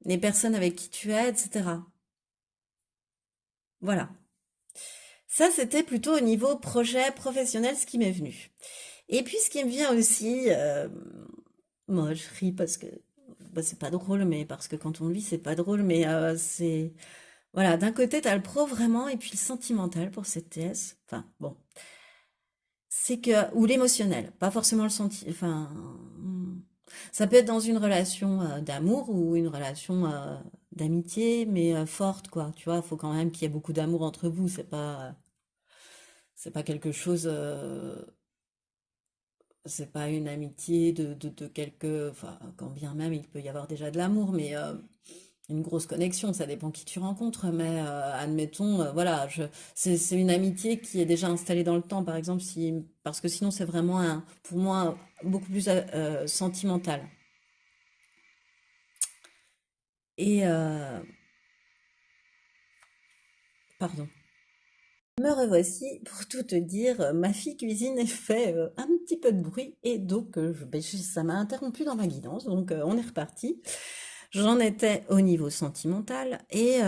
les personnes avec qui tu es, etc. Voilà. Ça, c'était plutôt au niveau projet professionnel, ce qui m'est venu. Et puis, ce qui me vient aussi, moi, je ris parce que bah, c'est pas drôle, mais parce que quand on le vit, c'est pas drôle, mais voilà, d'un côté, t'as le pro vraiment, et puis le sentimental pour cette TS. Enfin, bon, c'est que, ou l'émotionnel, pas forcément le senti, enfin, ça peut être dans une relation d'amour ou une relation d'amitié, mais forte, quoi. Tu vois, il faut quand même qu'il y ait beaucoup d'amour entre vous, c'est pas quelque chose. C'est pas une amitié de quelques. Enfin, quand bien même il peut y avoir déjà de l'amour, mais une grosse connexion, ça dépend qui tu rencontres. Mais admettons, voilà, c'est une amitié qui est déjà installée dans le temps, par exemple, parce que sinon c'est vraiment pour moi beaucoup plus sentimental. Et pardon. Me revoici pour tout te dire, ma fille cuisine et fait un petit peu de bruit et donc ça m'a interrompu dans ma guidance, donc on est reparti. J'en étais au niveau sentimental et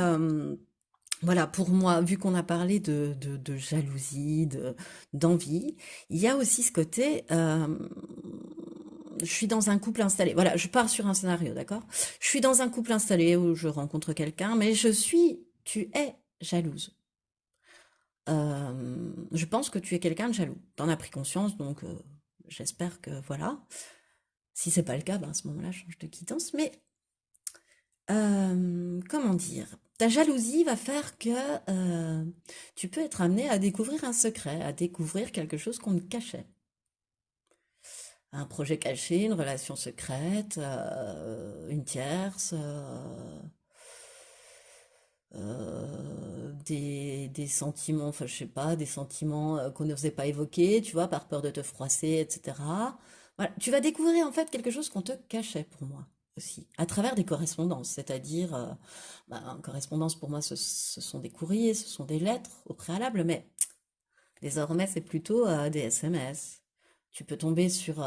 voilà, pour moi, vu qu'on a parlé de jalousie, d'envie, il y a aussi ce côté, je suis dans un couple installé. Voilà, je pars sur un scénario, d'accord? Je suis dans un couple installé où je rencontre quelqu'un, mais tu es jalouse. Je pense que tu es quelqu'un de jaloux. T'en as pris conscience, donc j'espère que voilà. Si c'est pas le cas, ben à ce moment-là, change de quittance. Mais comment dire? Ta jalousie va faire que tu peux être amené à découvrir un secret, à découvrir quelque chose qu'on te cachait. Un projet caché, une relation secrète, une tierce, des sentiments, enfin je sais pas, des sentiments qu'on n'osait pas évoquer, tu vois, par peur de te froisser, etc. Voilà, tu vas découvrir en fait quelque chose qu'on te cachait pour moi aussi, à travers des correspondances, c'est-à-dire, correspondance pour moi, ce sont des courriers, ce sont des lettres au préalable, mais désormais c'est plutôt des SMS. Tu peux tomber sur...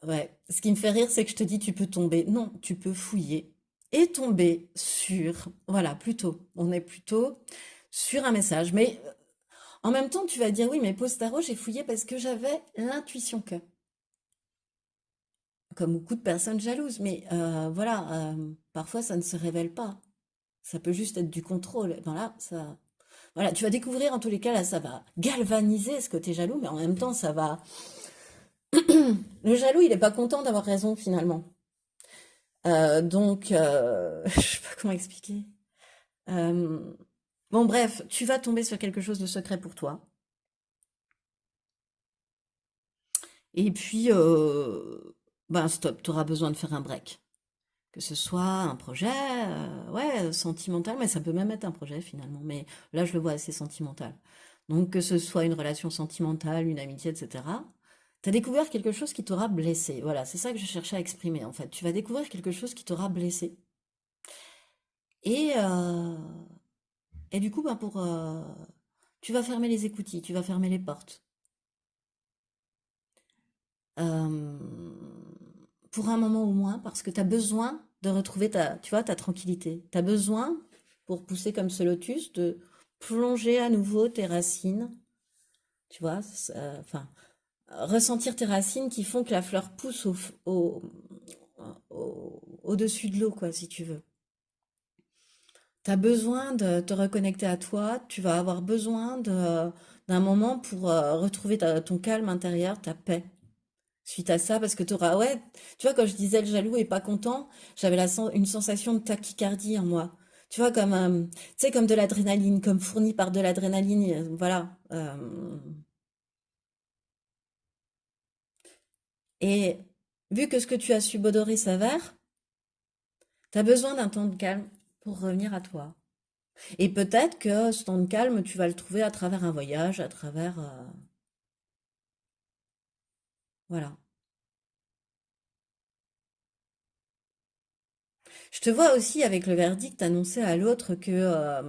Ouais, ce qui me fait rire, c'est que je te dis tu peux tomber. Non, tu peux fouiller et tomber sur, voilà, plutôt, on est plutôt sur un message. Mais en même temps, tu vas dire oui, mais Postaro, j'ai fouillé parce que j'avais l'intuition que, comme beaucoup de personnes jalouses. Mais voilà, parfois ça ne se révèle pas. Ça peut juste être du contrôle. Voilà, voilà, tu vas découvrir en tous les cas là, ça va galvaniser ce côté jaloux, mais en même temps, ça va. Le jaloux, il est pas content d'avoir raison finalement. Donc, je sais pas comment expliquer. Euh, bon, bref, tu vas tomber sur quelque chose de secret pour toi. Et puis, ben stop, tu auras besoin de faire un break. Que ce soit un projet, ouais, sentimental, mais ça peut même être un projet finalement. Mais là, je le vois assez sentimental. Donc, que ce soit une relation sentimentale, une amitié, etc. Tu as découvert quelque chose qui t'aura blessé. Voilà, c'est ça que je cherchais à exprimer en fait. Tu vas découvrir quelque chose qui t'aura blessé. Et, euh, et du coup, ben tu vas fermer les écoutilles, tu vas fermer les portes. Pour un moment au moins, parce que tu as besoin de retrouver tu vois, ta tranquillité. Tu as besoin, pour pousser comme ce lotus, de plonger à nouveau tes racines, tu vois, enfin, ressentir tes racines qui font que la fleur pousse au-dessus de l'eau, quoi, si tu veux. Tu as besoin de te reconnecter à toi, tu vas avoir besoin d'un moment pour retrouver ton calme intérieur, ta paix. suite à ça, parce que tu auras, ouais, tu vois, quand je disais le jaloux et pas content, j'avais une sensation de tachycardie en moi. Tu vois, comme, tu sais, comme de l'adrénaline, comme fourni par de l'adrénaline, voilà. Et vu que ce que tu as subodoré s'avère, tu as besoin d'un temps de calme pour revenir à toi. Et peut-être que ce temps de calme, tu vas le trouver à travers un voyage, à travers, voilà. Je te vois aussi avec le verdict annoncer à l'autre que,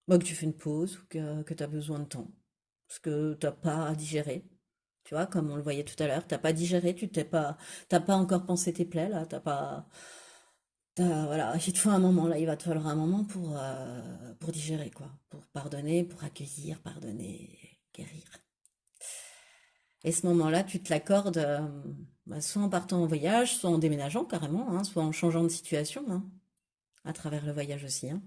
bah, que tu fais une pause ou que tu as besoin de temps. Parce que t'as pas à digérer. Tu vois, comme on le voyait tout à l'heure, t'as pas digéré, t'as pas encore pensé tes plaies, là, voilà, il te faut un moment, là, il va te falloir un moment pour digérer, quoi. Pour pardonner, pour accueillir, pardonner, guérir. Et ce moment-là, tu te l'accordes, bah, soit en partant en voyage, soit en déménageant carrément, hein, soit en changeant de situation, hein, à travers le voyage aussi, hein.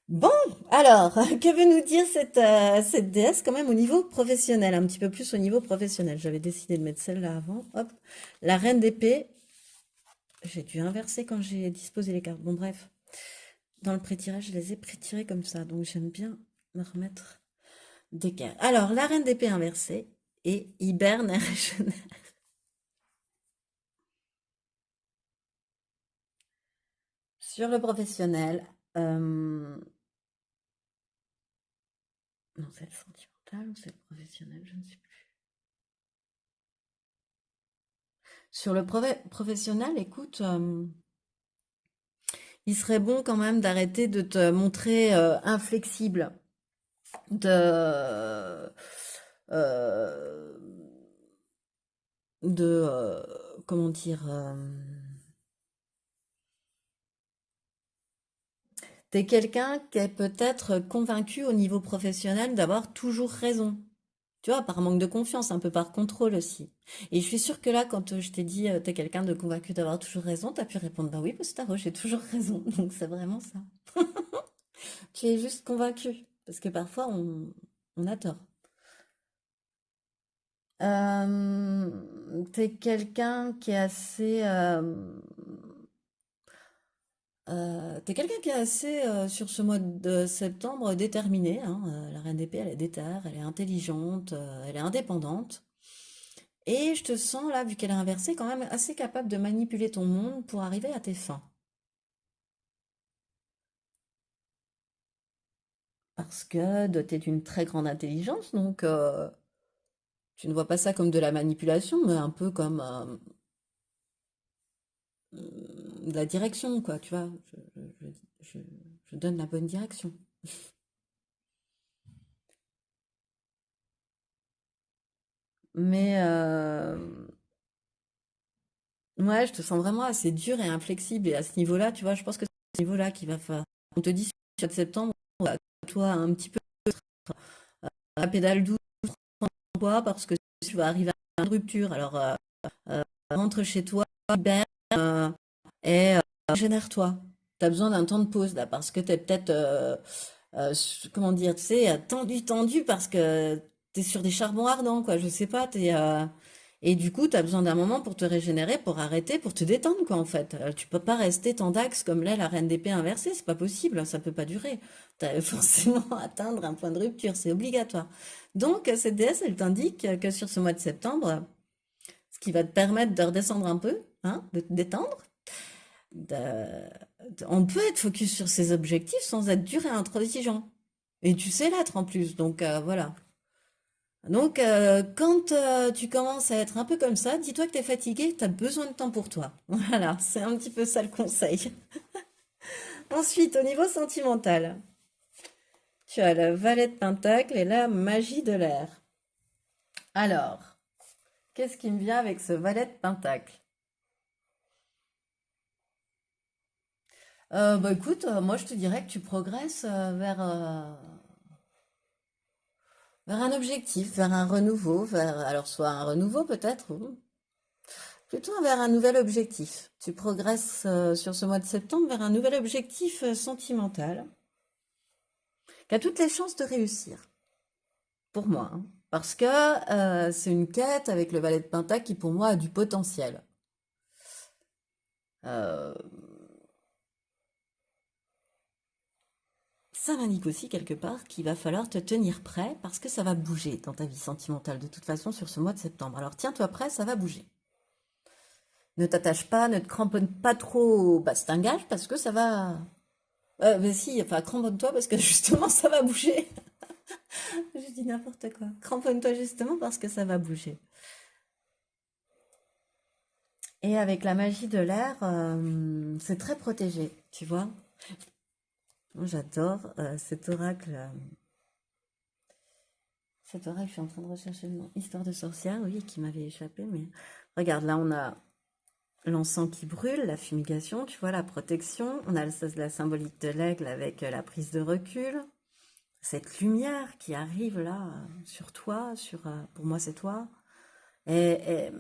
Bon, alors, que veut nous dire cette déesse quand même au niveau professionnel, un petit peu plus au niveau professionnel. J'avais décidé de mettre celle-là avant. Hop, la reine d'épée. J'ai dû inverser quand j'ai disposé les cartes. Bon, bref, dans le pré-tirage, je les ai pré-tirées comme ça, donc j'aime bien me remettre des cartes. Alors, la reine d'épée inversée et hiberne et régénère. Sur le professionnel, non, c'est le sentimental ou c'est le professionnel, je ne sais plus. Sur le professionnel, écoute, il serait bon quand même d'arrêter de te montrer inflexible, de, euh, comment dire, t'es quelqu'un qui est peut-être convaincu au niveau professionnel d'avoir toujours raison. Tu vois, par manque de confiance, un peu par contrôle aussi. Et je suis sûre que là, quand je t'ai dit, t'es quelqu'un de convaincu d'avoir toujours raison, t'as pu répondre, bah oui, parce que j'ai toujours raison. Donc c'est vraiment ça. Tu es juste convaincu. Parce que parfois, on a tort. T'es quelqu'un qui est assez, t'es quelqu'un qui est assez sur ce mois de septembre déterminé, hein. La reine d'épée, elle est déterre, elle est intelligente, elle est indépendante. Et je te sens là, vu qu'elle est inversée, quand même assez capable de manipuler ton monde pour arriver à tes fins. Parce que dotée d'une très grande intelligence, donc tu ne vois pas ça comme de la manipulation, mais un peu comme de la direction, quoi, tu vois. Je, je donne la bonne direction. Mais ouais, je te sens vraiment assez dur et inflexible. Et à ce niveau-là, tu vois, je pense que c'est à ce niveau-là qu'il va falloir. On te dit sur le 4 septembre, toi un petit peu à pédale douce, toi, parce que tu vas arriver à une rupture. Alors, rentre chez toi, libère, et génère-toi. Tu as besoin d'un temps de pause là, parce que tu es peut-être, comment dire, tu sais, tendu parce que tu es sur des charbons ardents, quoi. Je sais pas, et du coup, tu as besoin d'un moment pour te régénérer, pour arrêter, pour te détendre, quoi, en fait. Tu peux pas rester tendax comme là, la reine d'épée inversée, c'est pas possible, ça peut pas durer. Tu as forcément atteindre un point de rupture, c'est obligatoire. Donc, cette déesse, elle t'indique que sur ce mois de septembre, ce qui va te permettre de redescendre un peu, hein, de te détendre. de- on peut être focus sur ses objectifs sans être dur et intransigeant. Et tu sais l'être en plus, donc voilà. Donc quand tu commences à être un peu comme ça, dis-toi que tu es fatigué, tu as besoin de temps pour toi. Voilà, c'est un petit peu ça le conseil. Ensuite, au niveau sentimental, tu as le valet de pentacle et la magie de l'air. Alors, qu'est-ce qui me vient avec ce valet de pentacle? Bah écoute, moi je te dirais que tu progresses vers un objectif, vers un renouveau, alors soit un renouveau peut-être, ou plutôt vers un nouvel objectif. Tu progresses sur ce mois de septembre vers un nouvel objectif sentimental qui a toutes les chances de réussir. pour moi, hein. Parce que c'est une quête avec le valet de Pentacle qui, pour moi, a du potentiel. Euh, Ça m'indique aussi quelque part qu'il va falloir te tenir prêt parce que ça va bouger dans ta vie sentimentale de toute façon sur ce mois de septembre. Alors tiens-toi prêt, ça va bouger. Ne t'attache pas, ne te cramponne pas trop au bastingage parce que ça va... mais si, enfin cramponne-toi parce que justement ça va bouger. Je dis n'importe quoi. Cramponne-toi justement parce que ça va bouger. Et avec la magie de l'air, c'est très protégé, tu vois. Moi, j'adore cet oracle. Cet oracle, je suis en train de rechercher le nom. Histoire de sorcière, oui, qui m'avait échappé. Mais regarde, là, on a l'encens qui brûle, la fumigation, tu vois, la protection. On a la symbolique de l'aigle avec la prise de recul. Cette lumière qui arrive là sur toi, pour moi, c'est toi. Et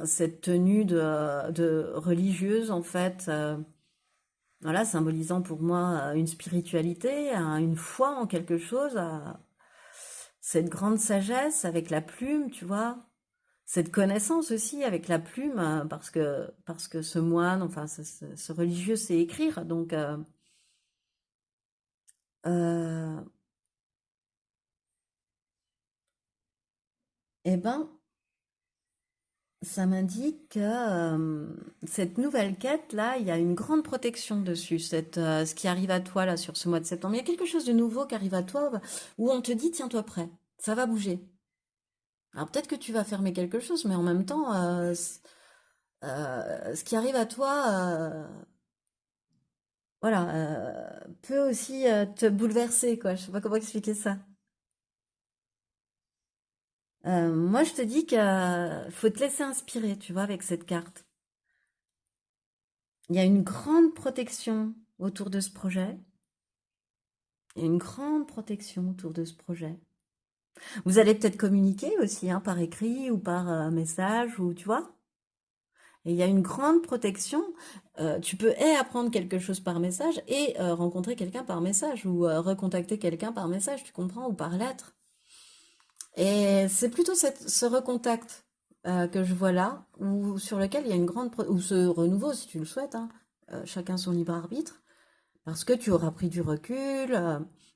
cette tenue de religieuse, en fait, voilà, symbolisant pour moi une spiritualité, une foi en quelque chose, cette grande sagesse avec la plume, tu vois, cette connaissance aussi avec la plume, parce que ce moine, enfin ce religieux sait écrire, donc euh, eh ben, ça m'indique que cette nouvelle quête là, il y a une grande protection dessus, ce qui arrive à toi là sur ce mois de septembre. Il y a quelque chose de nouveau qui arrive à toi où on te dit tiens-toi prêt, ça va bouger. Alors peut-être que tu vas fermer quelque chose, mais en même temps, ce qui arrive à toi, voilà, peut aussi te bouleverser, quoi. Je sais pas comment expliquer ça. Moi, je te dis que faut te laisser inspirer, tu vois, avec cette carte. Il y a une grande protection autour de ce projet. Il y a une grande protection autour de ce projet. Vous allez peut-être communiquer aussi, hein, par écrit ou par message, ou tu vois. Et il y a une grande protection. Tu peux apprendre quelque chose par message et rencontrer quelqu'un par message ou recontacter quelqu'un par message, tu comprends, ou par lettre. Et c'est plutôt ce recontact que je vois là, ou sur lequel il y a une ou ce renouveau, si tu le souhaites, hein, chacun son libre arbitre, parce que tu auras pris du recul.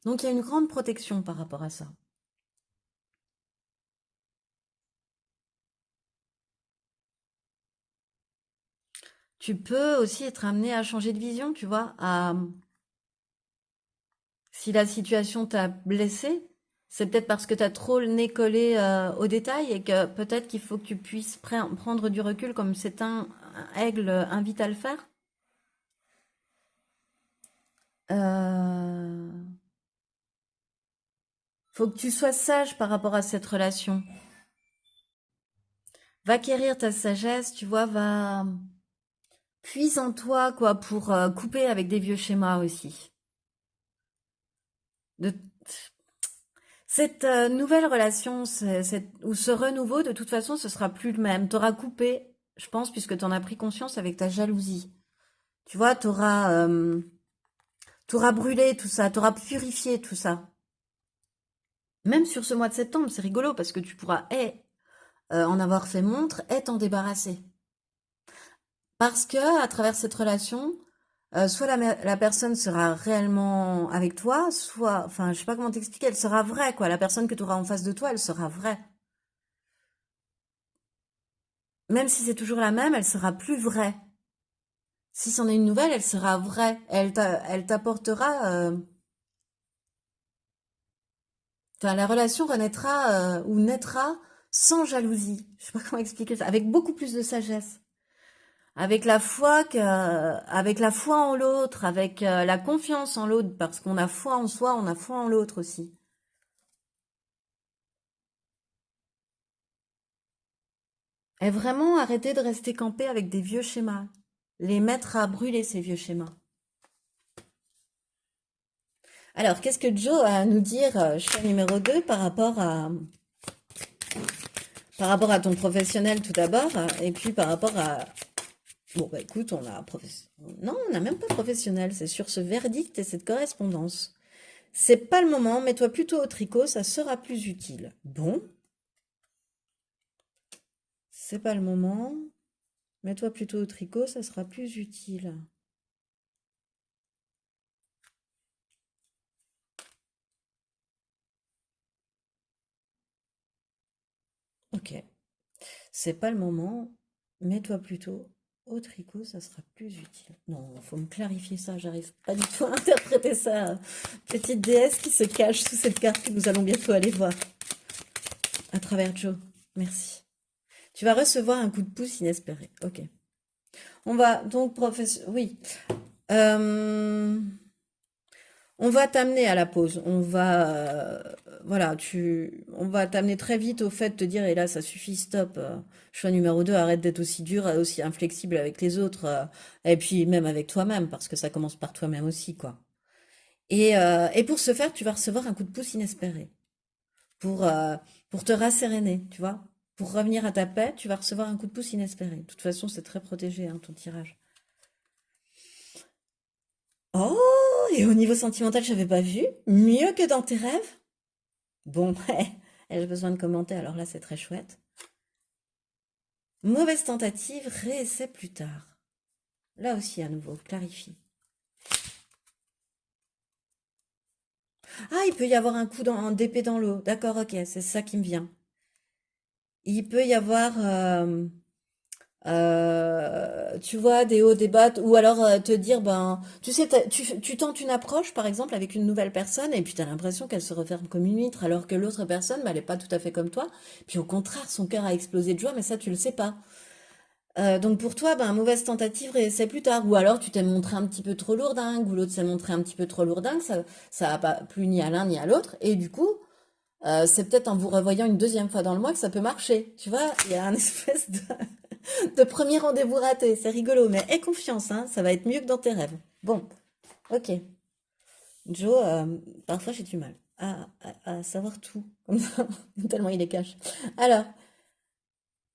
Donc il y a une grande protection par rapport à ça. Tu peux aussi être amené à changer de vision, tu vois, si la situation t'a blessé, c'est peut-être parce que t'as trop le nez collé aux détails et que peut-être qu'il faut que tu puisses prendre du recul comme c'est un aigle invite à le faire. Euh, Faut que tu sois sage par rapport à cette relation. Va acquérir ta sagesse, tu vois, va puise en toi quoi pour couper avec des vieux schémas aussi. De cette nouvelle relation, ou ce renouveau, de toute façon, ce sera plus le même. T'auras coupé, je pense, puisque t'en as pris conscience avec ta jalousie. Tu vois, t'auras brûlé tout ça, t'auras purifié tout ça. Même sur ce mois de septembre, c'est rigolo parce que tu pourras, en avoir fait montre, t'en débarrasser. Parce que à travers cette relation, soit la personne sera réellement avec toi, soit, enfin, je sais pas comment t'expliquer, elle sera vraie, quoi. La personne que tu auras en face de toi, elle sera vraie. Même si c'est toujours la même, elle sera plus vraie. Si c'en est une nouvelle, elle sera vraie. Elle t'apportera, enfin, la relation renaîtra ou naîtra sans jalousie. Je sais pas comment expliquer ça, avec beaucoup plus de sagesse. Avec la foi en l'autre, avec la confiance en l'autre, parce qu'on a foi en soi, on a foi en l'autre aussi. Et vraiment arrêter de rester campé avec des vieux schémas. Les mettre à brûler, ces vieux schémas. Alors, qu'est-ce que Joe a à nous dire, choix numéro 2, par rapport à ton professionnel tout d'abord, et puis par rapport à... Bon, bah écoute, on a... Non, on n'a même pas professionnel, c'est sur ce verdict et cette correspondance. C'est pas le moment, mets-toi plutôt au tricot, ça sera plus utile. Bon, c'est pas le moment, mets-toi plutôt au tricot, ça sera plus utile. Ok, c'est pas le moment, mets-toi plutôt au tricot, ça sera plus utile. Non, faut me clarifier ça, j'arrive pas du tout à interpréter ça. Petite déesse qui se cache sous cette carte que nous allons bientôt aller voir à travers Joe. Merci. Tu vas recevoir un coup de pouce inespéré. Ok. On va donc, oui. Euh, On va t'amener à la pause. Voilà, on va t'amener très vite au fait de te dire, et là, ça suffit, stop. Choix numéro 2, arrête d'être aussi dur, aussi inflexible avec les autres, et puis même avec toi-même, parce que ça commence par toi-même aussi, quoi. Et pour ce faire, tu vas recevoir un coup de pouce inespéré. Pour, euh, pour te rasséréner, tu vois. Pour revenir à ta paix, tu vas recevoir un coup de pouce inespéré. De toute façon, c'est très protégé, hein, ton tirage. Oh, et au niveau sentimental, j'avais pas vu. Mieux que dans tes rêves? Bon, ai-je besoin de commenter? Alors là, c'est très chouette. Mauvaise tentative, réessaie plus tard. Là aussi, à nouveau, clarifie. Ah, il peut y avoir un d'épée dans l'eau. D'accord, ok, c'est ça qui me vient. Il peut y avoir, tu vois, des hauts, des bas, ou alors te dire, ben, tu sais, tu tentes une approche, par exemple, avec une nouvelle personne, et puis tu as l'impression qu'elle se referme comme une huître, alors que l'autre personne, ben, elle n'est pas tout à fait comme toi. Puis au contraire, son cœur a explosé de joie, mais ça, tu le sais pas. Donc pour toi, ben, mauvaise tentative, réessaie plus tard. Ou alors tu t'es montré un petit peu trop lourdingue, ou l'autre s'est montré un petit peu trop lourdingue, ça a pas plu ni à l'un ni à l'autre. Et du coup, c'est peut-être en vous revoyant une deuxième fois dans le mois que ça peut marcher. Tu vois, il y a un espèce de premier rendez-vous raté. C'est rigolo, mais aie confiance, hein, ça va être mieux que dans tes rêves. Bon, ok. Joe, parfois j'ai du mal à savoir tout, comme ça, tellement il est cache. Alors,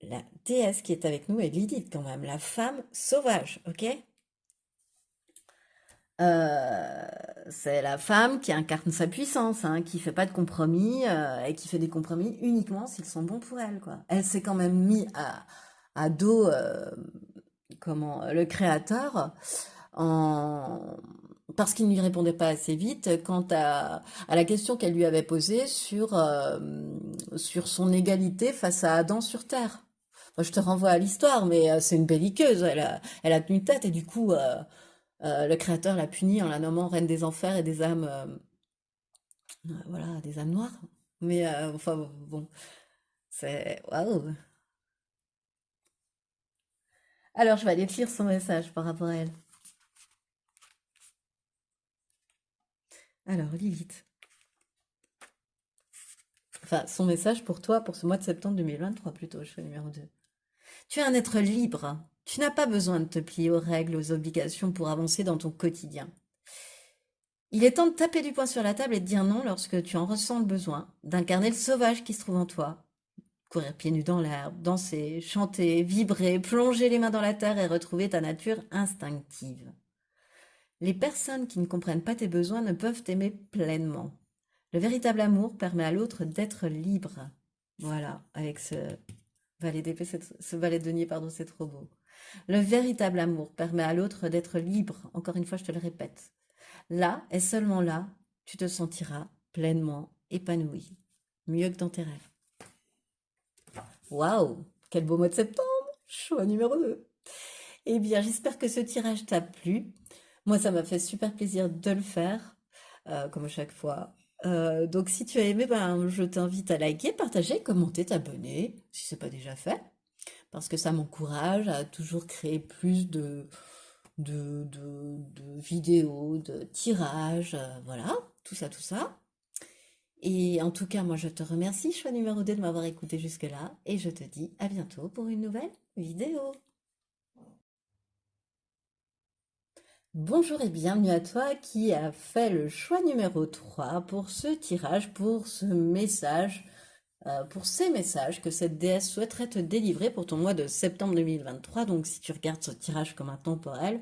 la déesse qui est avec nous est Lilith quand même, la femme sauvage, ok? Euh, c'est la femme qui incarne sa puissance, hein, qui fait pas de compromis et qui fait des compromis uniquement s'ils sont bons pour elle, quoi. Elle s'est quand même mis à dos le créateur en parce qu'il ne lui répondait pas assez vite quant à la question qu'elle lui avait posée sur son égalité face à Adam sur Terre. Moi, je te renvoie à l'histoire, mais c'est une belliqueuse. Elle a tenu tête et du coup, le créateur l'a punie en la nommant reine des enfers et des âmes, voilà, des âmes noires. Mais enfin bon, c'est waouh. Alors, je vais aller te lire son message par rapport à elle. Alors, Lilith. Enfin, son message pour toi, pour ce mois de septembre 2023 plutôt, choix numéro 2. Tu es un être libre. Tu n'as pas besoin de te plier aux règles, aux obligations pour avancer dans ton quotidien. Il est temps de taper du poing sur la table et de dire non lorsque tu en ressens le besoin, d'incarner le sauvage qui se trouve en toi. Courir pieds nus dans l'herbe, danser, chanter, vibrer, plonger les mains dans la terre et retrouver ta nature instinctive. Les personnes qui ne comprennent pas tes besoins ne peuvent t'aimer pleinement. Le véritable amour permet à l'autre d'être libre. Voilà, avec valet d'épée, ce valet de denier, pardon, c'est trop beau. Le véritable amour permet à l'autre d'être libre. Encore une fois, je te le répète. Là, et seulement là, tu te sentiras pleinement épanoui. Mieux que dans tes rêves. Waouh, quel beau mois de septembre! Choix numéro 2. Eh bien, j'espère que ce tirage t'a plu. Moi, ça m'a fait super plaisir de le faire, comme à chaque fois. Donc, si tu as aimé, ben, je t'invite à liker, partager, commenter, t'abonner, si ce n'est pas déjà fait, parce que ça m'encourage à toujours créer plus de vidéos, de tirages, voilà, tout ça, tout ça. Et en tout cas, moi, je te remercie, choix numéro 2, de m'avoir écouté jusque-là, et je te dis à bientôt pour une nouvelle vidéo. Bonjour et bienvenue à toi qui a fait le choix numéro 3 pour ce tirage, pour ce message, pour ces messages que cette déesse souhaiterait te délivrer pour ton mois de septembre 2023. Donc si tu regardes ce tirage comme un temporel,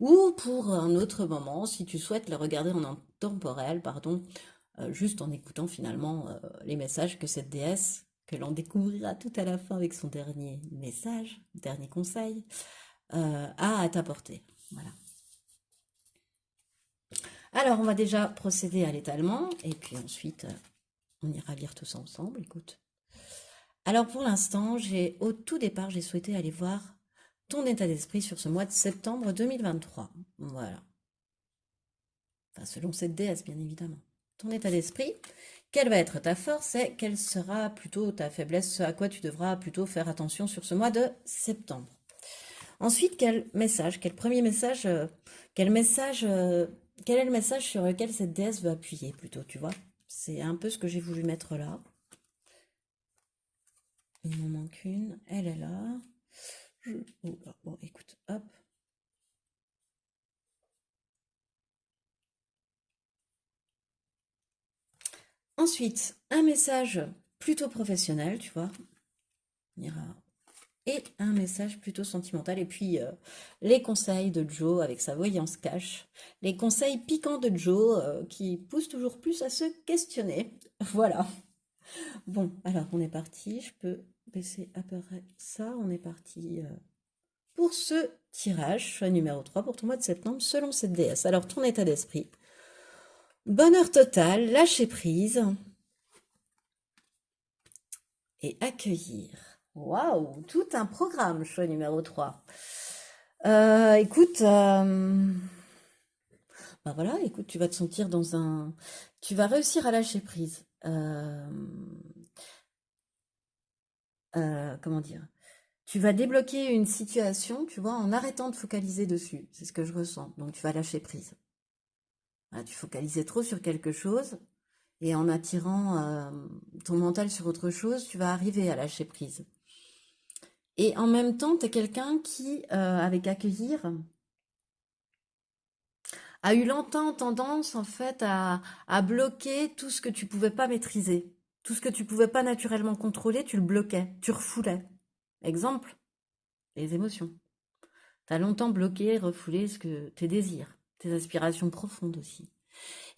ou pour un autre moment, si tu souhaites le regarder en temporel, pardon, juste en écoutant finalement les messages que cette déesse, que l'on découvrira tout à la fin avec son dernier message, dernier conseil, a à t'apporter. Voilà. Alors, on va déjà procéder à l'étalement, et puis ensuite, on ira lire tout ça ensemble, écoute. Alors, pour l'instant, au tout départ, j'ai souhaité aller voir ton état d'esprit sur ce mois de septembre 2023. Voilà. Enfin, selon cette déesse, bien évidemment. Ton état d'esprit, quelle va être ta force et quelle sera plutôt ta faiblesse, ce à quoi tu devras plutôt faire attention sur ce mois de septembre. Ensuite, quel message, quel premier message, quel message, quel est le message sur lequel cette déesse veut appuyer plutôt, tu vois? C'est un peu ce que j'ai voulu mettre là. Il m'en manque une, elle est là. Bon, écoute, hop. Ensuite, un message plutôt professionnel, tu vois. On ira et un message plutôt sentimental. Et puis, les conseils de Joe avec sa voyance cash. Les conseils piquants de Joe qui poussent toujours plus à se questionner. Voilà. Bon, alors on est parti. Je peux baisser à peu près ça. On est parti pour ce tirage, choix numéro 3 pour ton mois de septembre, selon cette déesse. Alors, ton état d'esprit. Bonheur total, lâcher prise et accueillir. Waouh, tout un programme, choix numéro 3. Écoute, bah voilà, écoute, tu vas te sentir dans un... Tu vas réussir à lâcher prise. Comment dire? Tu vas débloquer une situation, tu vois, en arrêtant de focaliser dessus. C'est ce que je ressens. Donc, tu vas lâcher prise. Voilà, tu focalisais trop sur quelque chose et en attirant ton mental sur autre chose, tu vas arriver à lâcher prise. Et en même temps, tu es quelqu'un qui, avec accueillir, a eu longtemps tendance en fait à bloquer tout ce que tu pouvais pas maîtriser. Tout ce que tu pouvais pas naturellement contrôler, tu le bloquais, tu refoulais. Exemple, les émotions. Tu as longtemps bloqué, refoulé tes désirs, tes aspirations profondes aussi.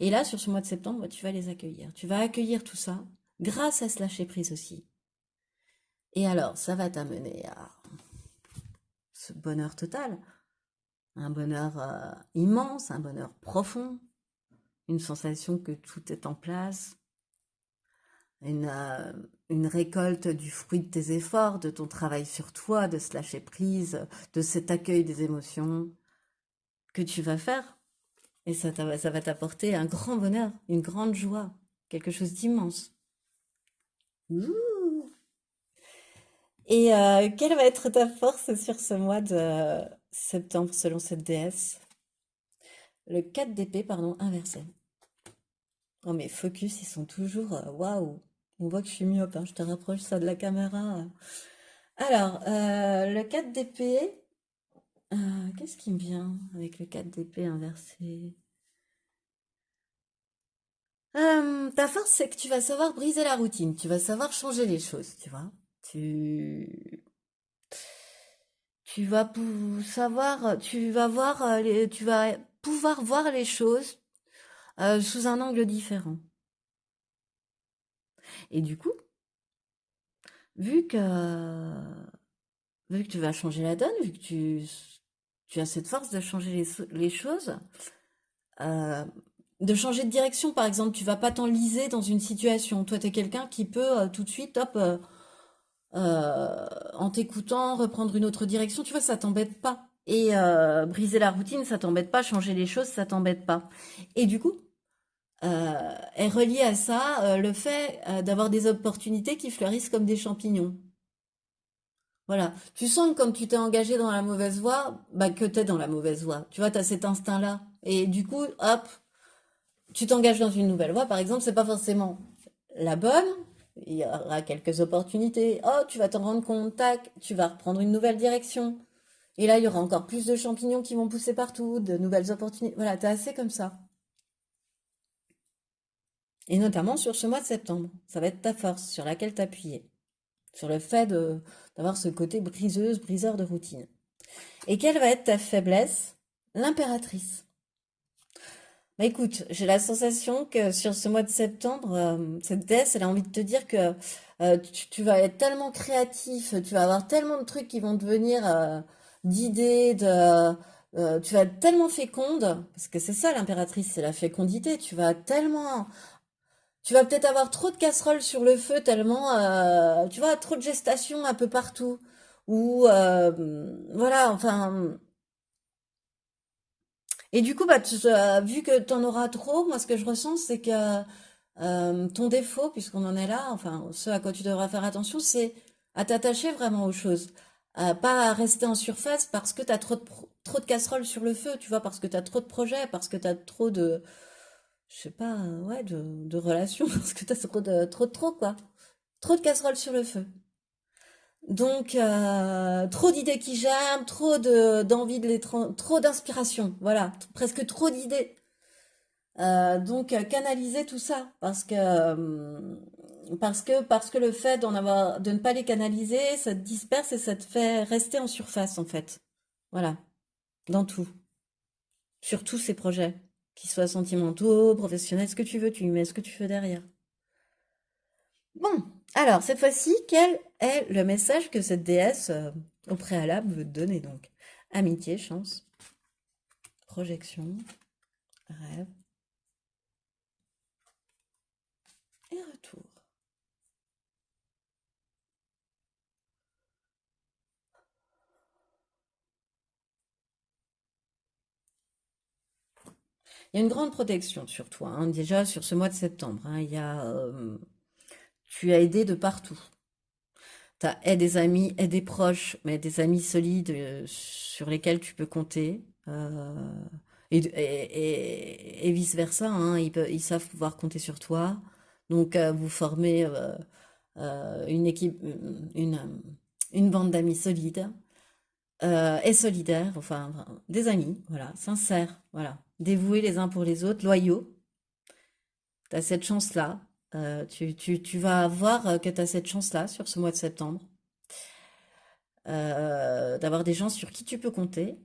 Et là, sur ce mois de septembre, tu vas les accueillir. Tu vas accueillir tout ça grâce à ce lâcher prise aussi. Et alors, ça va t'amener à ce bonheur total, un bonheur immense, un bonheur profond, une sensation que tout est en place, une récolte du fruit de tes efforts, de ton travail sur toi, de ce lâcher prise, de cet accueil des émotions que tu vas faire. Et ça va t'apporter un grand bonheur, une grande joie, quelque chose d'immense. Ouh. Et quelle va être ta force sur ce mois de septembre selon cette déesse? Le 4 d'épée, pardon, inversé. Oh, mes focus, ils sont toujours... Waouh! On voit que je suis myope, hein, je te rapproche ça de la caméra. Alors, le 4 d'épée, qu'est-ce qui me vient avec le 4 d'épée inversé? Ta force, c'est que tu vas savoir briser la routine, tu vas savoir changer les choses, tu vois. Tu, tu vas savoir, tu vas voir, tu vas pouvoir voir les choses sous un angle différent. Et du coup, vu que, vu que tu vas changer la donne, vu que tu as cette force de changer les choses, euh, de changer de direction, par exemple, tu vas pas t'enliser dans une situation. Toi, tu es quelqu'un qui peut tout de suite, hop, en t'écoutant, reprendre une autre direction, tu vois, ça t'embête pas. Et briser la routine, ça t'embête pas, changer les choses, ça t'embête pas. Et du coup, est relié à ça le fait d'avoir des opportunités qui fleurissent comme des champignons. Voilà. Tu sens que quand tu t'es engagé dans la mauvaise voie, bah, que t'es dans la mauvaise voie. Tu vois, t'as cet instinct-là. Et du coup, hop, tu t'engages dans une nouvelle voie, par exemple, c'est pas forcément la bonne. Il y aura quelques opportunités. Oh, tu vas t'en rendre compte, tac, tu vas reprendre une nouvelle direction. Et là, il y aura encore plus de champignons qui vont pousser partout, de nouvelles opportunités. Voilà, t'es assez comme ça. Et notamment sur ce mois de septembre. Ça va être ta force sur laquelle t'appuyer. Sur le fait d'avoir ce côté briseur de routine. Et quelle va être ta faiblesse? L'impératrice. Bah écoute, j'ai la sensation que sur ce mois de septembre, cette déesse, elle a envie de te dire que tu vas être tellement créatif, tu vas avoir tellement de trucs qui vont devenir d'idées, tu vas être tellement féconde, parce que c'est ça l'impératrice, c'est la fécondité. Tu vas peut-être avoir trop de casseroles sur le feu, tellement, tu vois, trop de gestation un peu partout. Ou voilà, enfin. Et du coup, bah, vu que tu en auras trop, moi, ce que je ressens, c'est que ton défaut, puisqu'on en est là, enfin, ce à quoi tu devras faire attention, c'est à t'attacher vraiment aux choses. Pas à rester en surface parce que tu as trop de casseroles sur le feu, tu vois, parce que tu as trop de projets, parce que tu as trop de, je sais pas, ouais, de relations, parce que tu as trop, quoi. Trop de casseroles sur le feu. Donc, trop d'idées qui germent, d'envie trop d'inspiration, voilà, presque trop d'idées. Donc, canaliser tout ça, parce que le fait de ne pas les canaliser, ça te disperse et ça te fait rester en surface, en fait. Voilà, dans tout, sur tous ces projets, qu'ils soient sentimentaux, professionnels, ce que tu veux, tu y mets ce que tu veux derrière. Bon, alors, cette fois-ci, quel est le message que cette déesse, au préalable, veut te donner donc? Amitié, chance, projection, rêve et retour. Il y a une grande protection sur toi, hein, déjà sur ce mois de septembre, hein, tu as aidé de partout. Tu as des amis, et des proches, mais des amis solides sur lesquels tu peux compter. Et vice-versa, hein, ils savent pouvoir compter sur toi. Donc, vous formez une équipe, une bande d'amis solides et solidaires, enfin, des amis, voilà, sincères, voilà, dévoués les uns pour les autres, loyaux. Tu as cette chance-là. Tu vas voir que tu as cette chance-là sur ce mois de septembre, d'avoir des gens sur qui tu peux compter.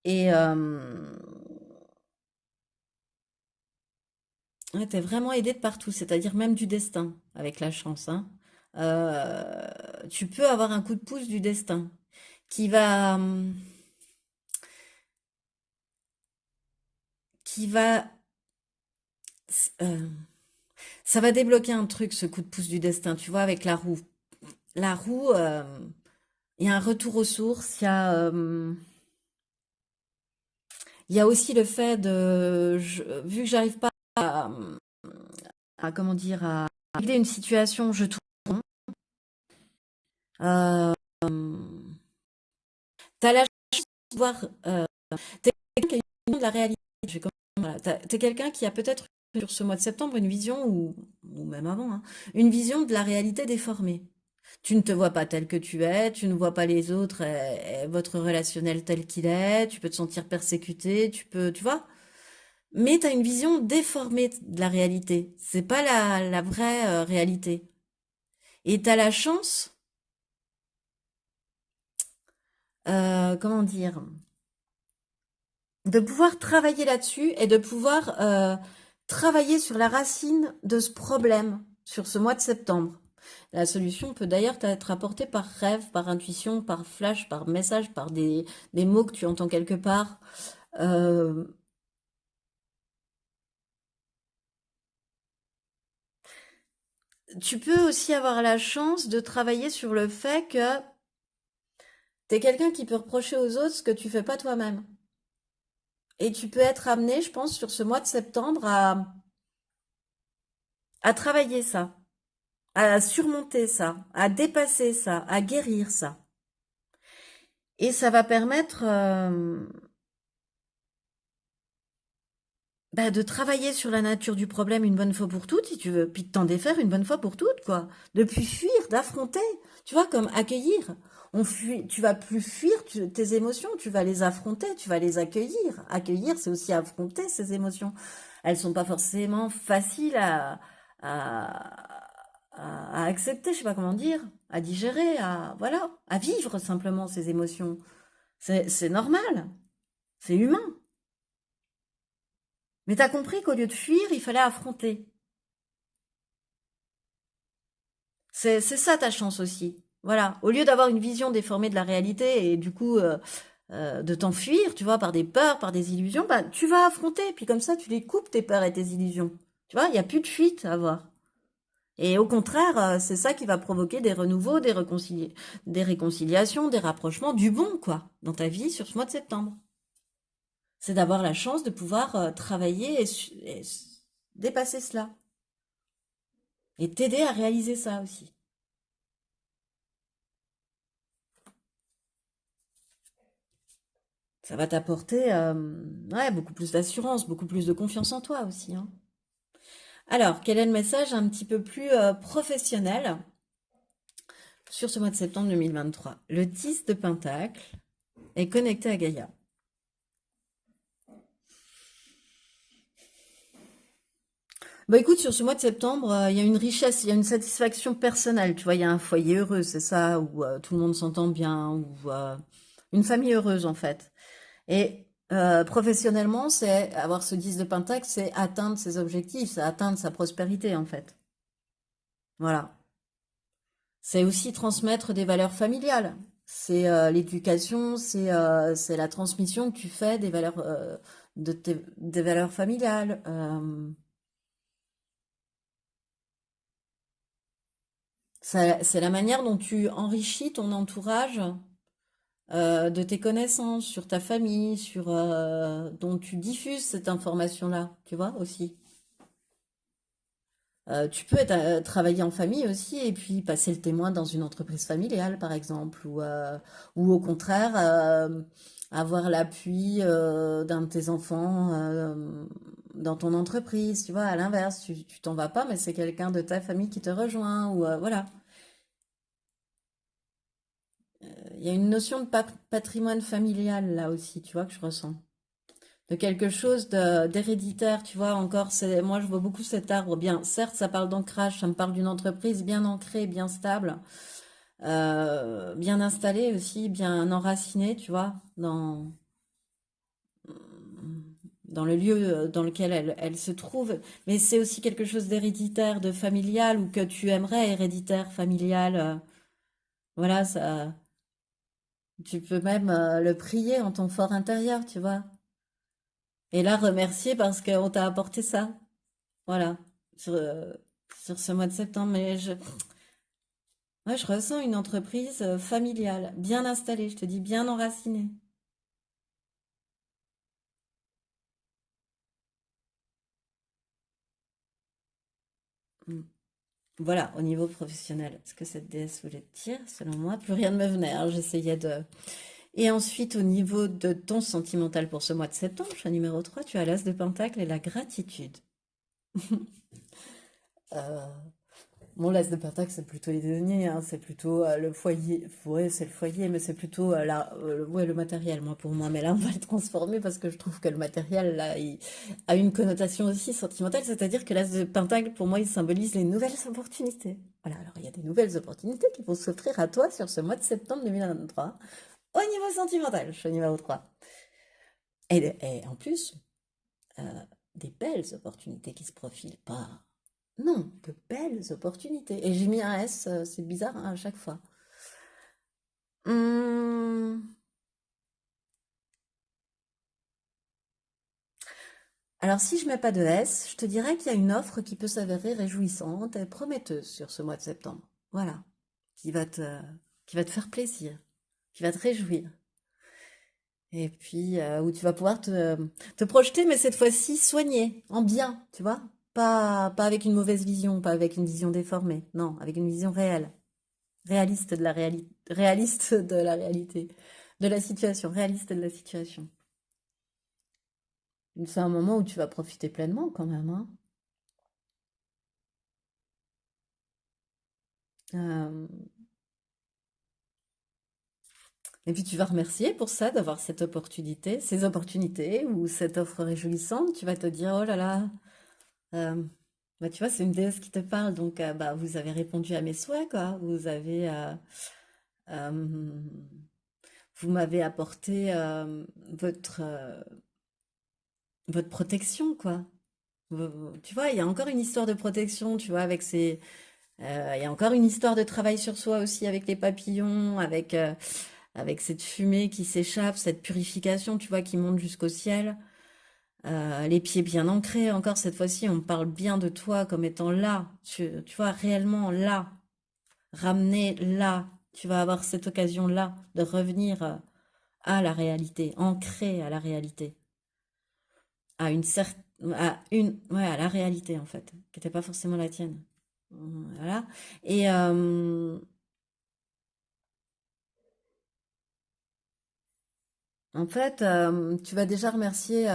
Et ouais, t'es vraiment aidé de partout, c'est-à-dire même du destin, avec la chance, hein. Tu peux avoir un coup de pouce du destin qui va, qui va, euh, ça va débloquer un truc, ce coup de pouce du destin, tu vois, avec la roue. La roue, il y a un retour aux sources, il y a aussi le fait vu que j'arrive pas comment dire, à régler une situation, je tourne. Euh, T'as la chance de voir, t'es quelqu'un qui a une vision de la réalité. Voilà, t'es quelqu'un qui a peut-être sur ce mois de septembre une vision, ou même avant, hein, une vision de la réalité déformée. Tu ne te vois pas tel que tu es, tu ne vois pas les autres et votre relationnel tel qu'il est, tu peux te sentir persécuté, tu vois, mais tu as une vision déformée de la réalité. C'est pas la vraie réalité. Et tu as la chance, comment dire, de pouvoir travailler là-dessus et de pouvoir travailler sur la racine de ce problème sur ce mois de septembre. La solution peut d'ailleurs être apportée par rêve, par intuition, par flash, par message, par des mots que tu entends quelque part. Euh, Tu peux aussi avoir la chance de travailler sur le fait que t'es quelqu'un qui peut reprocher aux autres ce que tu fais pas toi-même. Et tu peux être amené, je pense, sur ce mois de septembre à travailler ça, à surmonter ça, à dépasser ça, à guérir ça. Et ça va permettre bah, de travailler sur la nature du problème une bonne fois pour toutes, si tu veux, puis de t'en défaire une bonne fois pour toutes, quoi. De plus fuir, d'affronter, tu vois, comme accueillir. On fuit, tu vas plus fuir tes émotions, tu vas les affronter, tu vas les accueillir. Accueillir, c'est aussi affronter ces émotions. Elles sont pas forcément faciles à, à accepter, je sais pas comment dire, à digérer, voilà, à vivre simplement ces émotions. C'est normal. C'est humain. Mais t'as compris qu'au lieu de fuir, il fallait affronter. C'est ça ta chance aussi. Voilà. Au lieu d'avoir une vision déformée de la réalité et du coup de t'enfuir, tu vois, par des peurs, par des illusions, bah tu vas affronter. Puis comme ça, tu les coupes tes peurs et tes illusions. Tu vois, il n'y a plus de fuite à avoir. Et au contraire, c'est ça qui va provoquer des renouveaux, des réconciliations, des rapprochements, du bon, quoi, dans ta vie sur ce mois de septembre. C'est d'avoir la chance de pouvoir travailler et dépasser cela. Et t'aider à réaliser ça aussi. Ça va t'apporter ouais, beaucoup plus d'assurance, beaucoup plus de confiance en toi aussi, hein. Alors, quel est le message un petit peu plus professionnel sur ce mois de septembre 2023? Le 10 de Pentacle est connecté à Gaïa. Bah écoute, sur ce mois de septembre, il y a une richesse, il y a une satisfaction personnelle, tu vois, il y a un foyer heureux, c'est ça, où tout le monde s'entend bien, ou une famille heureuse en fait. Et professionnellement, c'est avoir ce 10 de Pentacle, c'est atteindre ses objectifs, c'est atteindre sa prospérité en fait. Voilà. C'est aussi transmettre des valeurs familiales. C'est l'éducation, c'est la transmission que tu fais des valeurs des valeurs familiales. C'est la manière dont tu enrichis ton entourage de tes connaissances sur ta famille, sur dont tu diffuses cette information-là, tu vois aussi. Tu peux travailler en famille aussi et puis passer le témoin dans une entreprise familiale, par exemple, ou au contraire, avoir l'appui d'un de tes enfants dans ton entreprise, tu vois, à l'inverse, tu t'en vas pas, mais c'est quelqu'un de ta famille qui te rejoint, ou voilà. Il y a une notion de patrimoine familial là aussi, tu vois, que je ressens. De quelque chose d'héréditaire, tu vois, encore, moi je vois beaucoup cet arbre. Bien, certes, ça parle d'ancrage, ça me parle d'une entreprise bien ancrée, bien stable, bien installée aussi, bien enracinée, tu vois, dans le lieu dans lequel elle se trouve. Mais c'est aussi quelque chose d'héréditaire, de familial, ou que tu aimerais héréditaire, familial. Voilà, ça, tu peux même le prier en ton fort intérieur, tu vois. Et là, remercier parce qu'on t'a apporté ça. Voilà. Sur, euh, sur ce mois de septembre. Ouais, je ressens une entreprise familiale, bien installée, je te dis bien enracinée. Mm. Voilà, au niveau professionnel. Ce que cette déesse voulait te dire, selon moi, plus rien ne me venait, hein. J'essayais de. Et ensuite, au niveau de ton sentimental pour ce mois de septembre, choix numéro 3, tu as l'as de Pentacle et la gratitude. Euh, Mon l'as de Pentacle, c'est plutôt les deniers, hein, c'est plutôt le foyer. Ouais, c'est le foyer, mais c'est plutôt ouais, le matériel, moi, pour moi. Mais là, on va le transformer parce que je trouve que le matériel, là, il a une connotation aussi sentimentale, c'est-à-dire que l'as de Pentacle, pour moi, il symbolise les nouvelles opportunités. Voilà, alors il y a des nouvelles opportunités qui vont s'offrir à toi sur ce mois de septembre 2023, au niveau sentimental, je suis au numéro 3. Et en plus, euh, des belles opportunités qui se profilent, pas. Non, de belles opportunités. Et j'ai mis un S, c'est bizarre hein, à chaque fois. Hum, Alors si je mets pas de S, je te dirais qu'il y a une offre qui peut s'avérer réjouissante et prometteuse sur ce mois de septembre. Voilà, qui va te, qui va te faire plaisir, qui va te réjouir. Et puis où tu vas pouvoir te projeter, mais cette fois-ci soigner, en bien, tu vois? Pas avec une mauvaise vision, pas avec une vision déformée, non, avec une vision réelle. Réaliste de la réalité, réaliste de la réalité, de la situation, réaliste de la situation. C'est un moment où tu vas profiter pleinement quand même, hein. Euh, et puis tu vas remercier pour ça, d'avoir cette opportunité, ces opportunités ou cette offre réjouissante. Tu vas te dire, oh là là, euh, bah, tu vois, c'est une déesse qui te parle, donc bah, vous avez répondu à mes souhaits, quoi. Euh, vous m'avez apporté votre, votre protection, quoi. Tu vois, il y a encore une histoire de protection, tu vois, avec ces... il y a encore une histoire de travail sur soi aussi avec les papillons, avec cette fumée qui s'échappe, cette purification, tu vois, qui monte jusqu'au ciel. Les pieds bien ancrés, encore cette fois-ci, on parle bien de toi comme étant là, tu vois, réellement là, ramené là. Tu vas avoir cette occasion-là de revenir à la réalité, ancré à la réalité, à une certaine, ouais, à la réalité en fait, qui n'était pas forcément la tienne. Voilà. Et en fait, tu vas déjà remercier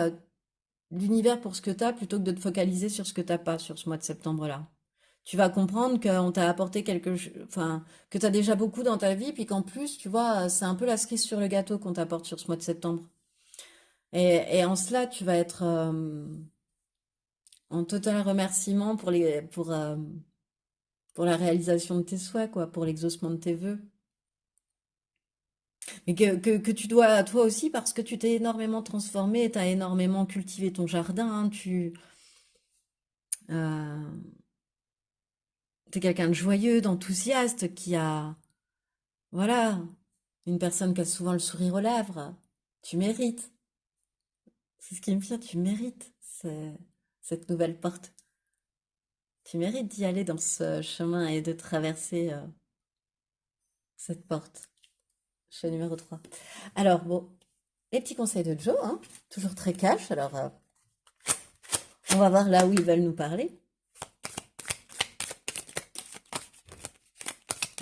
l'univers pour ce que tu as plutôt que de te focaliser sur ce que t'as pas sur ce mois de septembre-là. Tu vas comprendre qu'on t'a apporté quelque chose, enfin, que tu as déjà beaucoup dans ta vie, puis qu'en plus, tu vois, c'est un peu la cerise sur le gâteau qu'on t'apporte sur ce mois de septembre. Et en cela, tu vas être en total remerciement pour la réalisation de tes souhaits, quoi, pour l'exaucement de tes vœux. Mais que tu dois à toi aussi parce que tu t'es énormément transformé, tu as énormément cultivé ton jardin, hein, euh, t'es quelqu'un de joyeux, d'enthousiaste, qui a, voilà, une personne qui a souvent le sourire aux lèvres. Tu mérites. C'est ce qui me vient, tu mérites cette nouvelle porte. Tu mérites d'y aller dans ce chemin et de traverser cette porte. Choix numéro 3. Alors, bon, les petits conseils de Joe, hein, toujours très cash. Alors, on va voir là où ils veulent nous parler.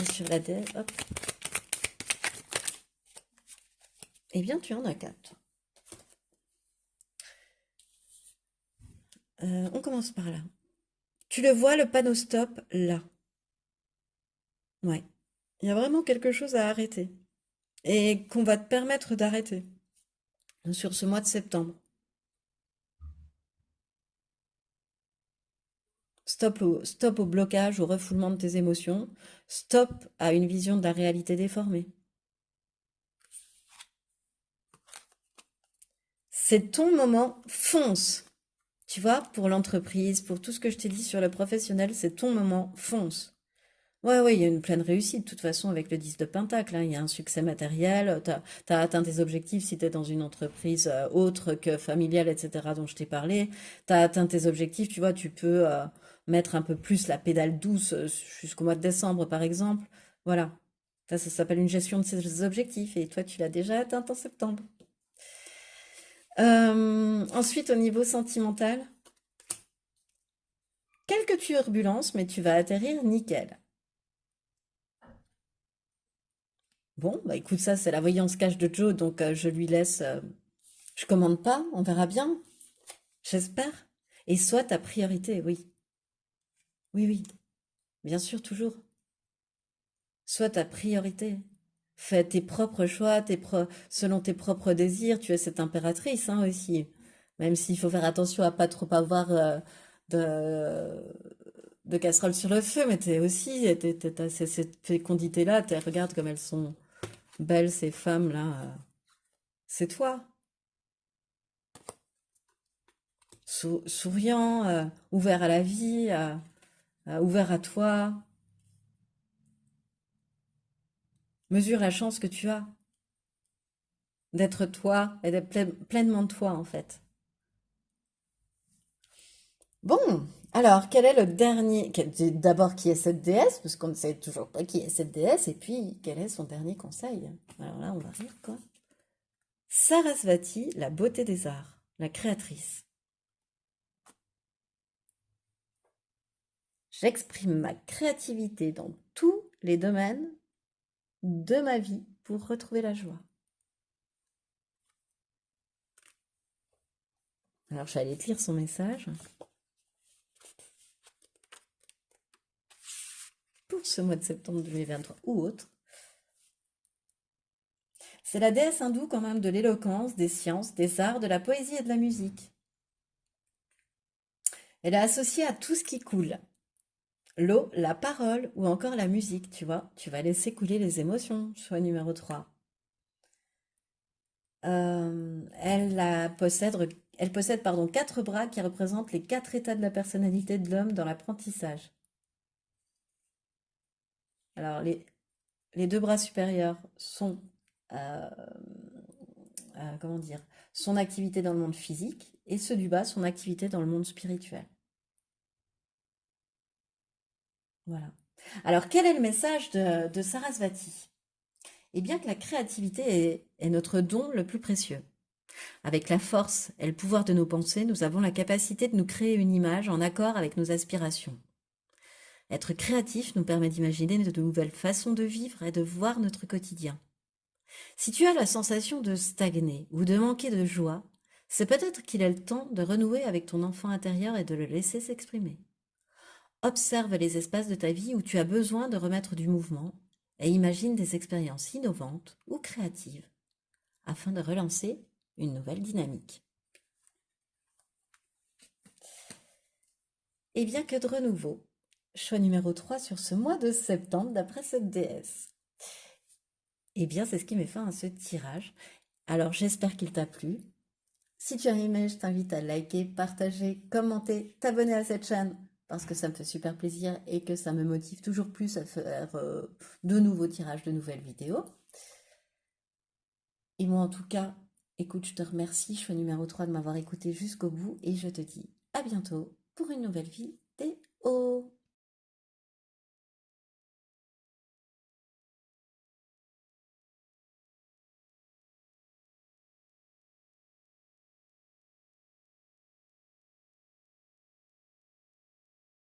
Et sur la D, hop. Eh bien, tu en as 4. On commence par là. Tu le vois, le panneau stop, là. Ouais. Il y a vraiment quelque chose à arrêter. Et qu'on va te permettre d'arrêter sur ce mois de septembre. Stop au blocage, au refoulement de tes émotions. Stop à une vision de la réalité déformée. C'est ton moment, fonce. Tu vois, pour l'entreprise, pour tout ce que je t'ai dit sur le professionnel, c'est ton moment, fonce. Ouais, ouais, il y a une pleine réussite, de toute façon, avec le 10 de Pentacle, hein. Il y a un succès matériel, t'as atteint tes objectifs si t'es dans une entreprise autre que familiale, etc., dont je t'ai parlé. T'as atteint tes objectifs, tu vois, tu peux mettre un peu plus la pédale douce jusqu'au mois de décembre, par exemple. Voilà. Ça s'appelle une gestion de ses objectifs, et toi, tu l'as déjà atteint en septembre. Ensuite, au niveau sentimental, quelques turbulences, mais tu vas atterrir nickel. Bon, bah écoute, ça, c'est la voyance cache de Joe, donc je lui laisse. Je commande pas, on verra bien. J'espère. Et soit ta priorité, oui. Oui, oui, bien sûr, toujours. Soit ta priorité. Fais tes propres choix, selon tes propres désirs. Tu es cette impératrice, hein, aussi. Même s'il faut faire attention à pas trop avoir de, de casserole sur le feu, mais t'es aussi, t'as cette fécondité-là. Regarde comme elles sont belles, ces femmes-là. C'est toi. Souriant, ouvert à la vie, ouvert à toi. Mesure la chance que tu as d'être toi et d'être pleinement toi en fait. Bon, alors quel est le dernier... D'abord, qui est cette déesse, parce qu'on ne sait toujours pas qui est cette déesse, et puis quel est son dernier conseil. Alors là, on va rire quoi. Sarasvati, la beauté des arts, la créatrice. J'exprime ma créativité dans tous les domaines de ma vie pour retrouver la joie. Alors, je vais aller te lire son message pour ce mois de septembre 2023 ou autre. C'est la déesse hindoue quand même de l'éloquence, des sciences, des arts, de la poésie et de la musique. Elle est associée à tout ce qui coule. L'eau, la parole ou encore la musique, tu vois. Tu vas laisser couler les émotions, choix numéro 3. Elle possède, pardon, 4 bras qui représentent les 4 états de la personnalité de l'homme dans l'apprentissage. Alors, les 2 bras supérieurs sont, euh, comment dire, son activité dans le monde physique, et ceux du bas, son activité dans le monde spirituel. Voilà. Alors, quel est le message de Sarasvati? Eh bien que la créativité est notre don le plus précieux. Avec la force et le pouvoir de nos pensées, nous avons la capacité de nous créer une image en accord avec nos aspirations. Être créatif nous permet d'imaginer de nouvelles façons de vivre et de voir notre quotidien. Si tu as la sensation de stagner ou de manquer de joie, c'est peut-être qu'il est le temps de renouer avec ton enfant intérieur et de le laisser s'exprimer. Observe les espaces de ta vie où tu as besoin de remettre du mouvement et imagine des expériences innovantes ou créatives afin de relancer une nouvelle dynamique. Et bien que de renouveau, choix numéro 3 sur ce mois de septembre d'après cette déesse. Eh bien, c'est ce qui met fin à ce tirage. Alors, j'espère qu'il t'a plu. Si tu as aimé, je t'invite à liker, partager, commenter, t'abonner à cette chaîne parce que ça me fait super plaisir et que ça me motive toujours plus à faire de nouveaux tirages, de nouvelles vidéos. Et moi, en tout cas, écoute, je te remercie, choix numéro 3, de m'avoir écouté jusqu'au bout et je te dis à bientôt pour une nouvelle vidéo.